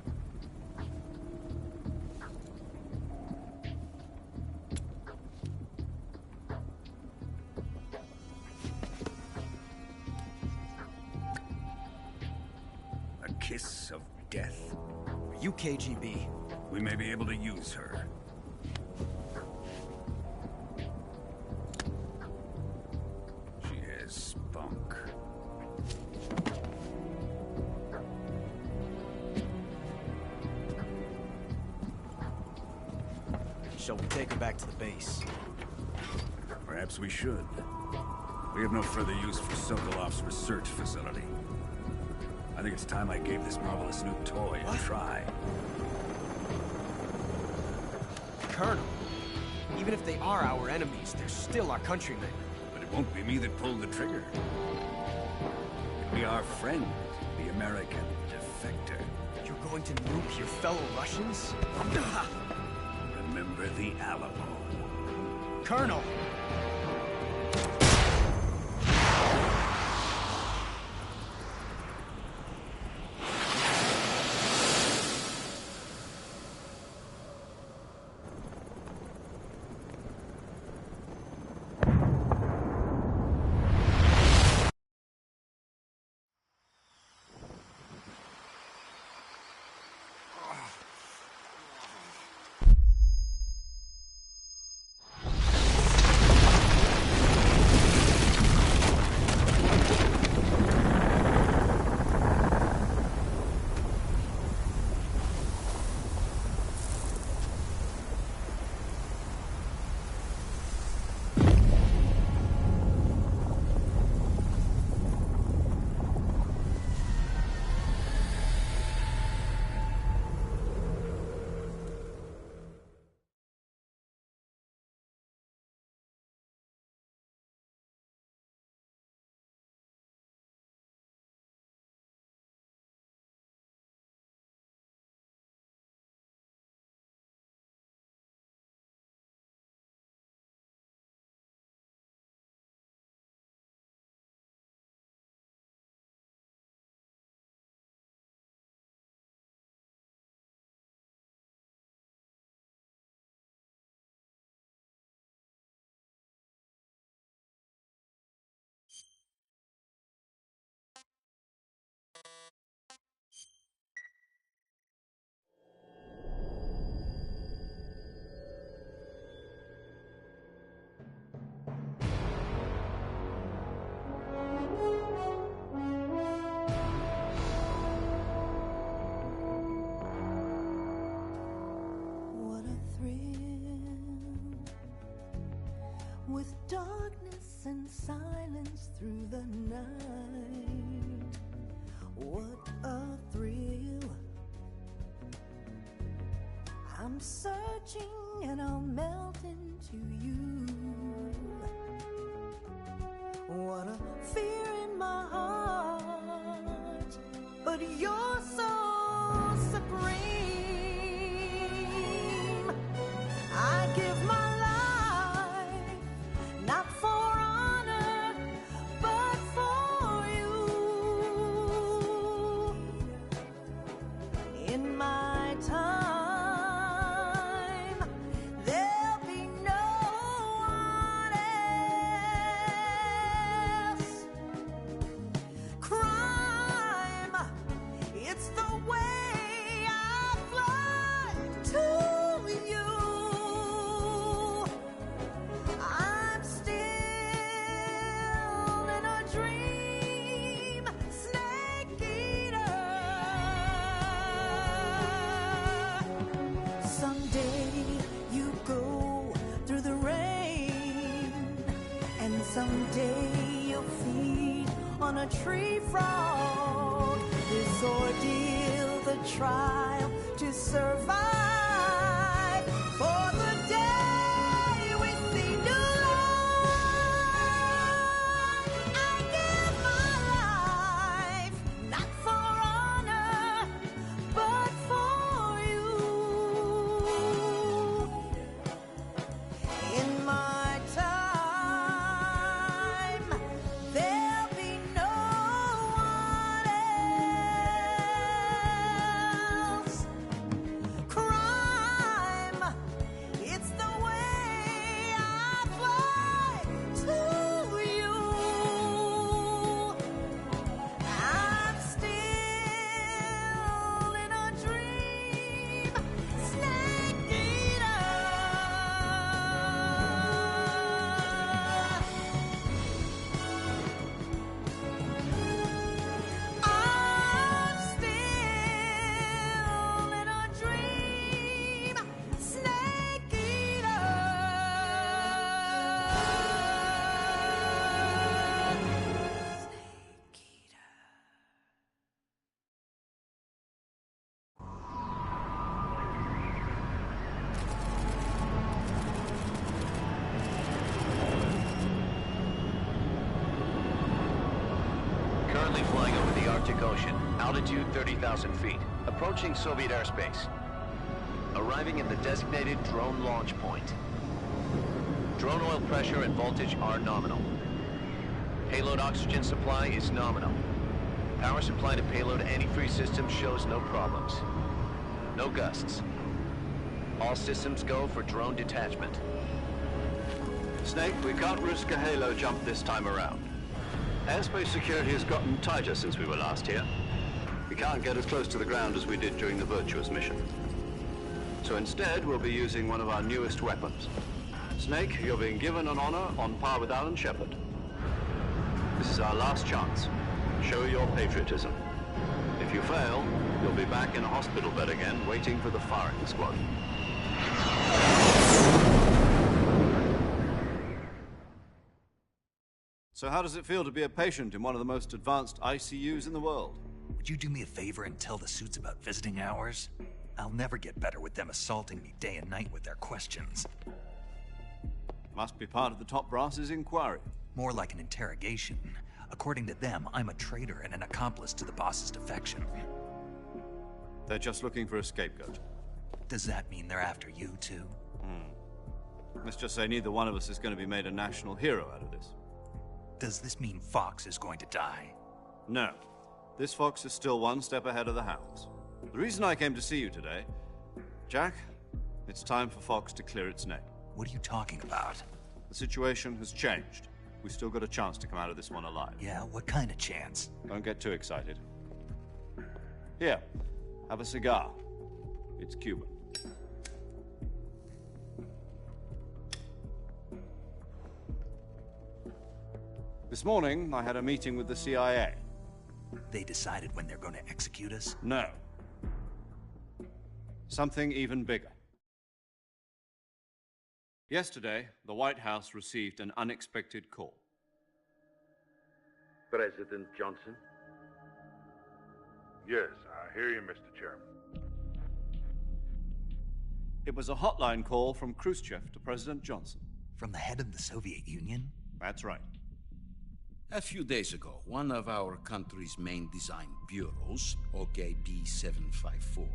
A kiss of death? Are you KGB? We may be able to use her. She has spunk. Shall we take her back to the base? Perhaps we should. We have no further use for Sokolov's research facility. I think it's time I gave this marvelous new toy a try. Colonel, even if they are our enemies, they're still our countrymen. But it won't be me that pulled the trigger. It'll be our friend, the American defector. You're going to nuke your fellow Russians? Remember the Alamo. Colonel! silence through the night. What a thrill. I'm searching and I'll melt into you. What a fear in my heart, but you're so supreme. I give my life, not for honor, but for you. In my time, there'll be no one else. Crime, it's the way I fly to you. I'm still in a dream, snake eater. Someday you go through the rain, and someday you'll feed on a tree frog. This ordeal, the trial to survive, for the day we see new light. I give my life, not for honor, but for you. In my time, there'll be no one else. Crime, it's the way I fly to you. I'm still in a dream, snake eater. I'm still in a dream, snake eater. Currently flying over the Arctic Ocean, altitude 30,000 feet, approaching Soviet airspace. Arriving at the designated drone launch point. Drone oil pressure and voltage are nominal. Payload oxygen supply is nominal. Power supply to payload antifreeze system shows no problems. No gusts. All systems go for drone detachment. Snake, we can't risk a halo jump this time around. Airspace security has gotten tighter since we were last here. We can't get as close to the ground as we did during the Virtuous mission. So instead, we'll be using one of our newest weapons. Snake, you're being given an honor on par with Alan Shepard. This is our last chance. Show your patriotism. If you fail, you'll be back in a hospital bed again, waiting for the firing squad. So how does it feel to be a patient in one of the most advanced ICUs in the world? Would you do me a favor and tell the suits about visiting hours? I'll never get better with them assaulting me day and night with their questions. Must be part of the top brass's inquiry. More like an interrogation. According to them, I'm a traitor and an accomplice to the boss's defection. They're just looking for a scapegoat. Does that mean they're after you, too? Let's just say neither one of us is going to be made a national hero out of this. Does this mean Fox is going to die? No. This fox is still one step ahead of the hounds. The reason I came to see you today, Jack, it's time for Fox to clear its name. What are you talking about? The situation has changed. We've still got a chance to come out of this one alive. Yeah, what kind of chance? Don't get too excited. Here, have a cigar. It's Cuban. This morning, I had a meeting with the CIA. They decided when they're going to execute us? No. Something even bigger. Yesterday, the White House received an unexpected call. President Johnson? Yes, I hear you, Mr. Chairman. It was a hotline call from Khrushchev to President Johnson. From the head of the Soviet Union? That's right. A few days ago, one of our country's main design bureaus, OKB-754,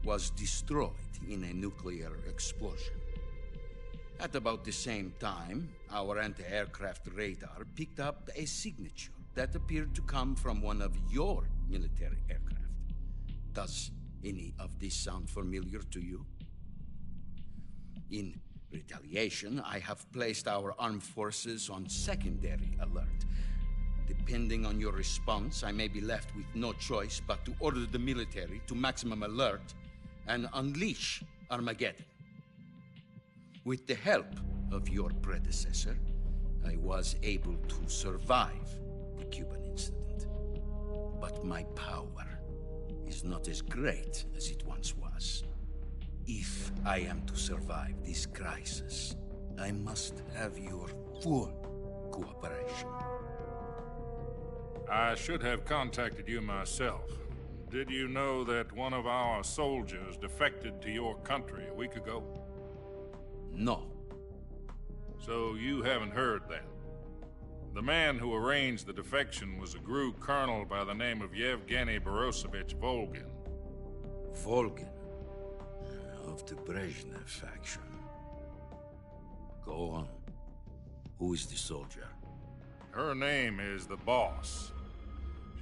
was destroyed in a nuclear explosion. At about the same time, our anti-aircraft radar picked up a signature that appeared to come from one of your military aircraft. Does any of this sound familiar to you? In retaliation, I have placed our armed forces on secondary alert. Depending on your response, I may be left with no choice but to order the military to maximum alert and unleash Armageddon. With the help of your predecessor, I was able to survive the Cuban incident. But my power is not as great as it once was. If I am to survive this crisis, I must have your full cooperation. I should have contacted you myself. Did you know that one of our soldiers defected to your country a week ago? No. So you haven't heard then? The man who arranged the defection was a GRU colonel by the name of Yevgeny Borosovich Volgin. Volgin? Of the Brezhnev faction. Go on. Who is the soldier? Her name is the Boss.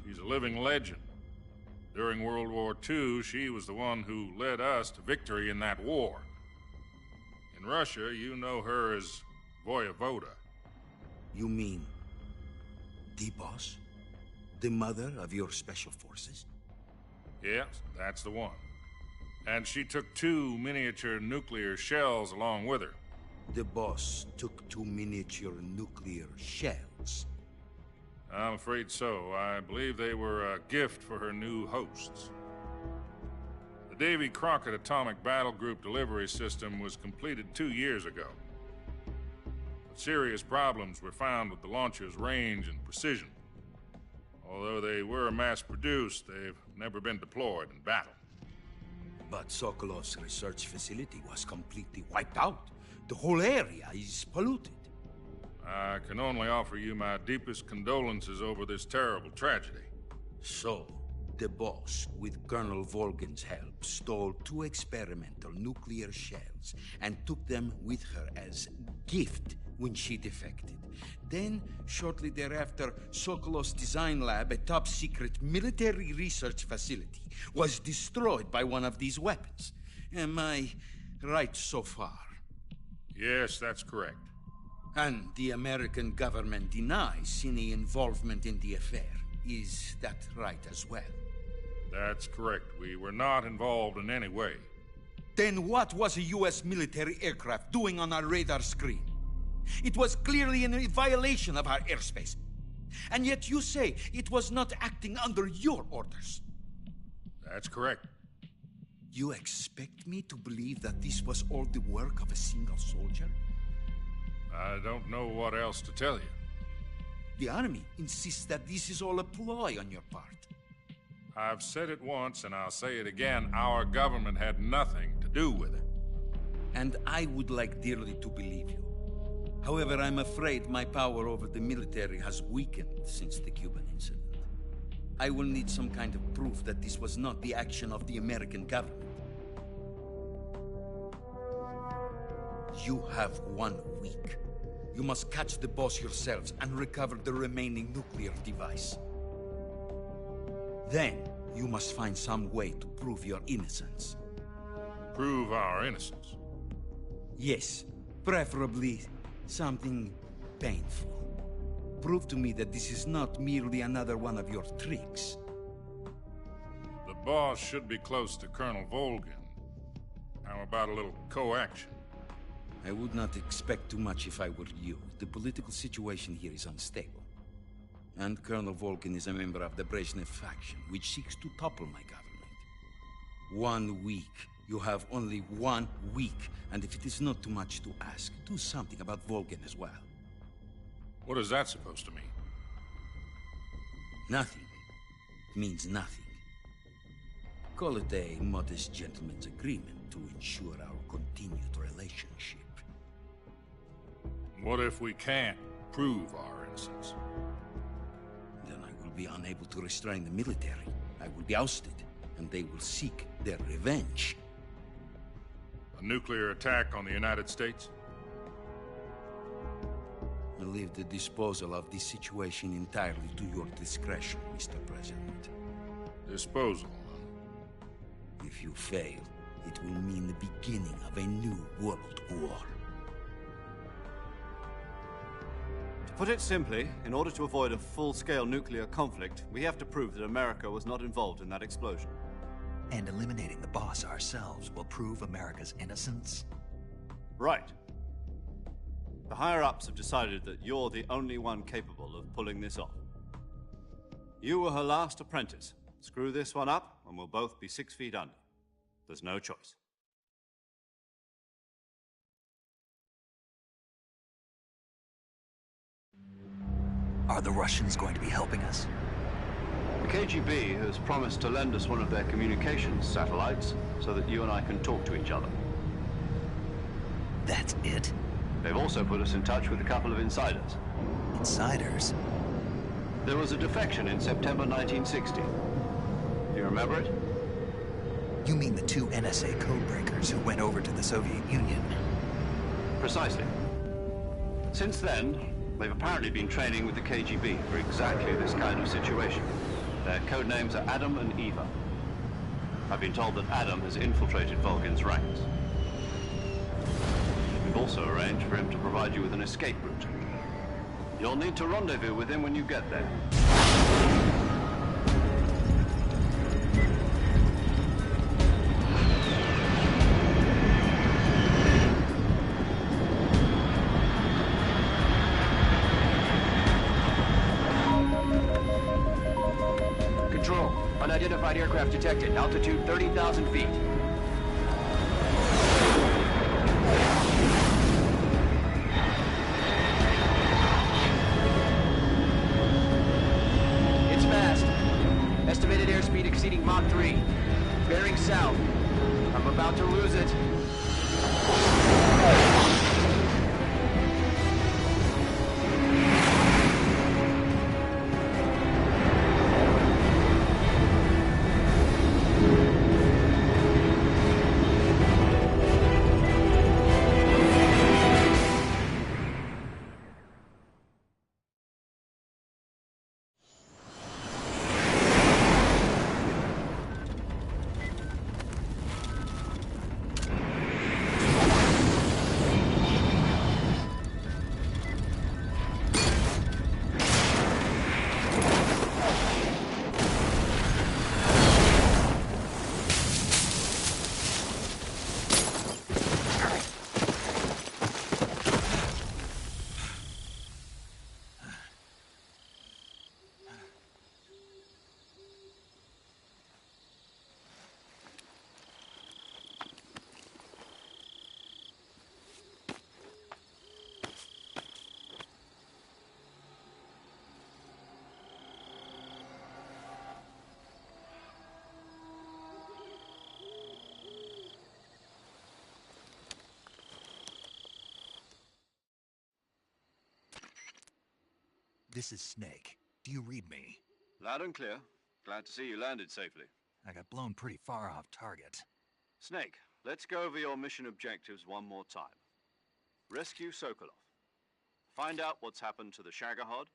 She's a living legend. During World War II, she was the one who led us to victory in that war. In Russia, you know her as Voyevoda. You mean the Boss? The mother of your special forces? Yes, that's the one. And she took 2 miniature nuclear shells along with her. The Boss took 2 miniature nuclear shells? I'm afraid so. I believe they were a gift for her new hosts. The Davy Crockett Atomic Battle Group delivery system was completed 2 years ago. But serious problems were found with the launcher's range and precision. Although they were mass-produced, they've never been deployed in battle. But Sokolov's research facility was completely wiped out. The whole area is polluted. I can only offer you my deepest condolences over this terrible tragedy. So, the Boss, with Colonel Volgin's help, stole 2 experimental nuclear shells and took them with her as gift when she defected. Then, shortly thereafter, Sokolov's design lab, a top-secret military research facility, was destroyed by one of these weapons. Am I right so far? Yes, that's correct. And the American government denies any involvement in the affair. Is that right as well? That's correct. We were not involved in any way. Then what was a U.S. military aircraft doing on our radar screen? It was clearly in a violation of our airspace. And yet you say it was not acting under your orders. That's correct. You expect me to believe that this was all the work of a single soldier? I don't know what else to tell you. The army insists that this is all a ploy on your part. I've said it once and I'll say it again. Our government had nothing to do with it. And I would like dearly to believe you. However, I'm afraid my power over the military has weakened since the Cuban incident. I will need some kind of proof that this was not the action of the American government. You have 1 week. You must catch the Boss yourselves and recover the remaining nuclear device. Then, you must find some way to prove your innocence. Prove our innocence? Yes, preferably something painful. Prove to me that this is not merely another one of your tricks. The Boss should be close to Colonel Volgin. How about a little co-action? I would not expect too much if I were you. The political situation here is unstable. And Colonel Volgin is a member of the Brezhnev faction, which seeks to topple my government. 1 week. You have only 1 week, and if it is not too much to ask, do something about Volgin as well. What is that supposed to mean? Nothing. It means nothing. Call it a modest gentleman's agreement to ensure our continued relationship. What if we can't prove our innocence? Then I will be unable to restrain the military. I will be ousted, and they will seek their revenge. A nuclear attack on the United States? I leave the disposal of this situation entirely to your discretion, Mr. President. Disposal? If you fail, it will mean the beginning of a new world war. To put it simply, in order to avoid a full-scale nuclear conflict, we have to prove that America was not involved in that explosion. And eliminating the boss ourselves will prove America's innocence? Right. The higher-ups have decided that you're the only one capable of pulling this off. You were her last apprentice. Screw this one up, and we'll both be 6 feet under. There's no choice. Are the Russians going to be helping us? The KGB has promised to lend us one of their communications satellites so that you and I can talk to each other. That's it? They've also put us in touch with a couple of insiders. Insiders? There was a defection in September 1960. Do you remember it? You mean the 2 NSA codebreakers who went over to the Soviet Union? Precisely. Since then, they've apparently been training with the KGB for exactly this kind of situation. Their code names are Adam and Eva. I've been told that Adam has infiltrated Volgin's ranks. We've also arranged for him to provide you with an escape route. You'll need to rendezvous with him when you get there. Control, unidentified aircraft detected. Altitude 30,000 feet. It's fast. Estimated airspeed exceeding Mach 3. Bearing south. I'm about to lose it. This is Snake. Do you read me? Loud and clear. Glad to see you landed safely. I got blown pretty far off target. Snake, let's go over your mission objectives one more time. Rescue Sokolov. Find out what's happened to the Shagohod,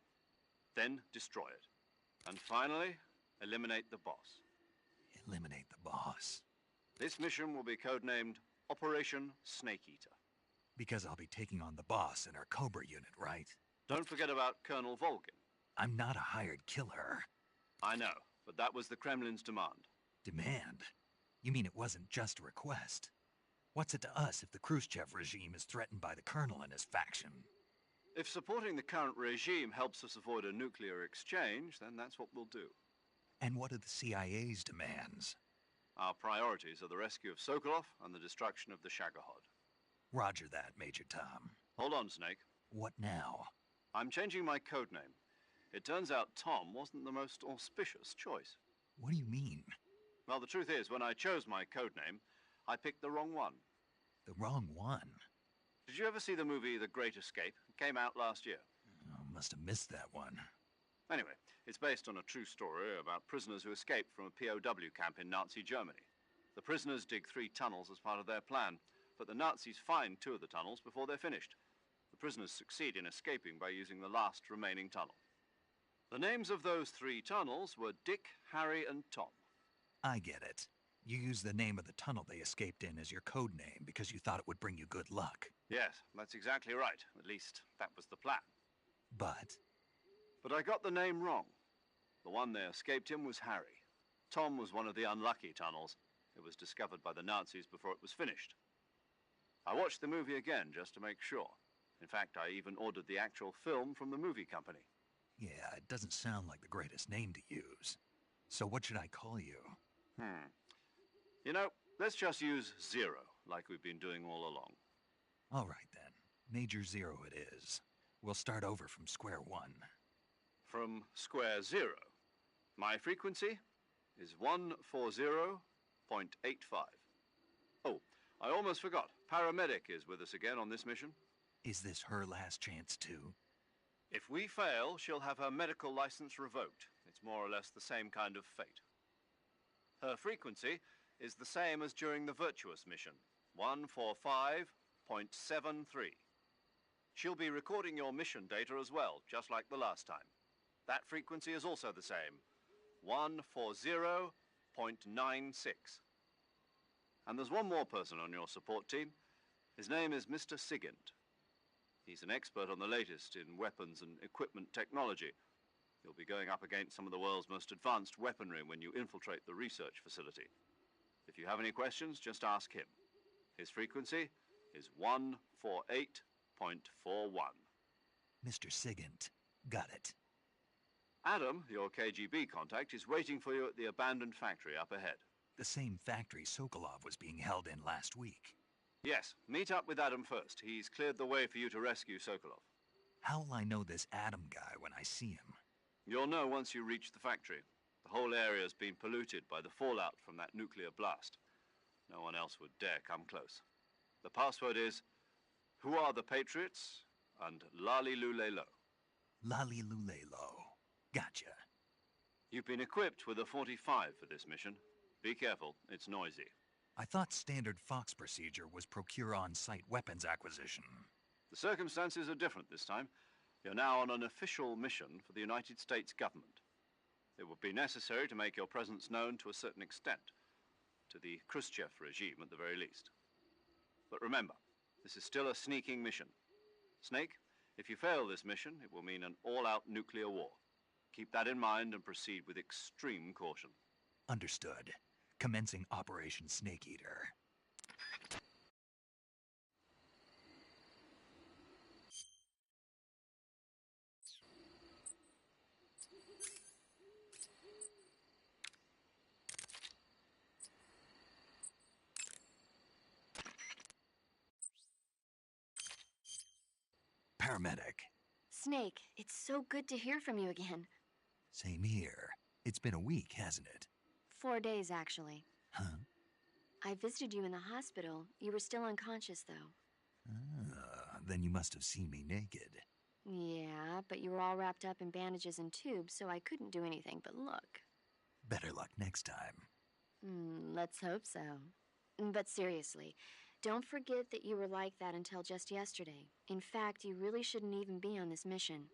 then destroy it. And finally, eliminate the boss. Eliminate the boss. This mission will be codenamed Operation Snake Eater. Because I'll be taking on the boss in our Cobra unit, right? Don't forget about Colonel Volgin. I'm not a hired killer. I know, but that was the Kremlin's demand. Demand? You mean it wasn't just a request? What's it to us if the Khrushchev regime is threatened by the Colonel and his faction? If supporting the current regime helps us avoid a nuclear exchange, then that's what we'll do. And what are the CIA's demands? Our priorities are the rescue of Sokolov and the destruction of the Shagohod. Roger that, Major Tom. Hold on, Snake. What now? I'm changing my code name. It turns out Tom wasn't the most auspicious choice. What do you mean? Well, the truth is, when I chose my code name, I picked the wrong one. The wrong one? Did you ever see the movie The Great Escape? It came out last year. Oh, must have missed that one. Anyway, it's based on a true story about prisoners who escaped from a POW camp in Nazi Germany. The prisoners dig 3 tunnels as part of their plan, but the Nazis find 2 of the tunnels before they're finished. The prisoners succeed in escaping by using the last remaining tunnel. The names of those 3 tunnels were Dick, Harry, and Tom. I get it. You used the name of the tunnel they escaped in as your code name because you thought it would bring you good luck. Yes, that's exactly right. At least, that was the plan. But I got the name wrong. The one they escaped in was Harry. Tom was one of the unlucky tunnels. It was discovered by the Nazis before it was finished. I watched the movie again just to make sure. In fact, I even ordered the actual film from the movie company. yeah, it doesn't sound like the greatest name to use. So what should I call you? You know, let's just use Zero, like we've been doing all along. All right, then. Major Zero it is. We'll start over from square one. From square 0. My frequency is 140.85. Oh, I almost forgot. Paramedic is with us again on this mission. Is this her last chance, too? If we fail, she'll have her medical license revoked. It's more or less the same kind of fate. Her frequency is the same as during the Virtuous mission, 145.73. She'll be recording your mission data as well, just like the last time. That frequency is also the same, 140.96. And there's one more person on your support team. His name is Mr. Sigint. He's an expert on the latest in weapons and equipment technology. You'll be going up against some of the world's most advanced weaponry when you infiltrate the research facility. If you have any questions, just ask him. His frequency is 148.41. Mr. Sigint. Got it. Adam, your KGB contact, is waiting for you at the abandoned factory up ahead. The same factory Sokolov was being held in last week. Yes, meet up with Adam first. He's cleared the way for you to rescue Sokolov. How will I know this Adam guy when I see him? You'll know once you reach the factory. The whole area's been polluted by the fallout from that nuclear blast. No one else would dare come close. The password is, "Who are the Patriots?" and Lali Lule Lo. Lali Lule Lo. Gotcha. You've been equipped with a 45 for this mission. Be careful, it's noisy. I thought standard Fox procedure was procure on-site weapons acquisition. The circumstances are different this time. You're now on an official mission for the United States government. It would be necessary to make your presence known to a certain extent, to the Khrushchev regime at the very least. But remember, this is still a sneaking mission. Snake, if you fail this mission, it will mean an all-out nuclear war. Keep that in mind and proceed with extreme caution. Understood. Commencing Operation Snake Eater. Paramedic. Snake, it's so good to hear from you again. Same here. It's been a week, hasn't it? 4 days, actually. Huh? I visited you in the hospital. You were still unconscious, though. Then you must have seen me naked. Yeah, but you were all wrapped up in bandages and tubes, so I couldn't do anything but look. Better luck next time. Let's hope so. But seriously, don't forget that you were like that until just yesterday. In fact, you really shouldn't even be on this mission.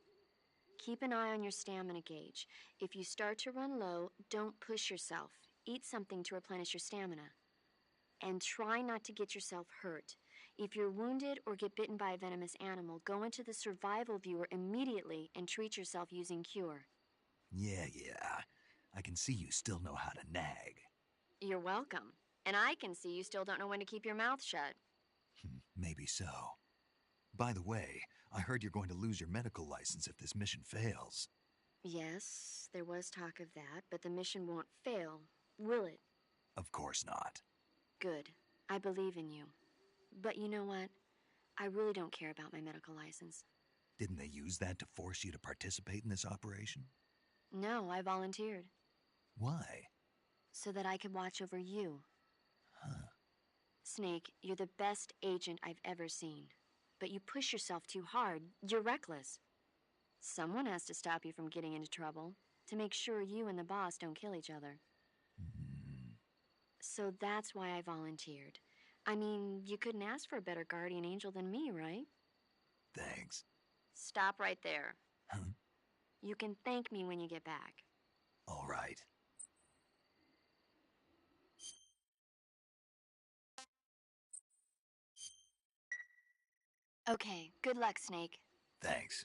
Keep an eye on your stamina gauge. If you start to run low, don't push yourself. Eat something to replenish your stamina. And try not to get yourself hurt. If you're wounded or get bitten by a venomous animal, go into the survival viewer immediately and treat yourself using Cure. Yeah. I can see you still know how to nag. You're welcome. And I can see you still don't know when to keep your mouth shut. Maybe so. By the way, I heard you're going to lose your medical license if this mission fails. Yes, there was talk of that, but the mission won't fail, will it? Of course not. Good. I believe in you. But you know what? I really don't care about my medical license. Didn't they use that to force you to participate in this operation? No, I volunteered. Why? So that I could watch over you. Snake, you're the best agent I've ever seen. But you push yourself too hard. You're reckless. Someone has to stop you from getting into trouble, to make sure you and the boss don't kill each other. So that's why I volunteered. I mean, you couldn't ask for a better guardian angel than me, right? Thanks. Stop right there. Huh? You can thank me when you get back. All right. Okay, good luck, Snake. Thanks.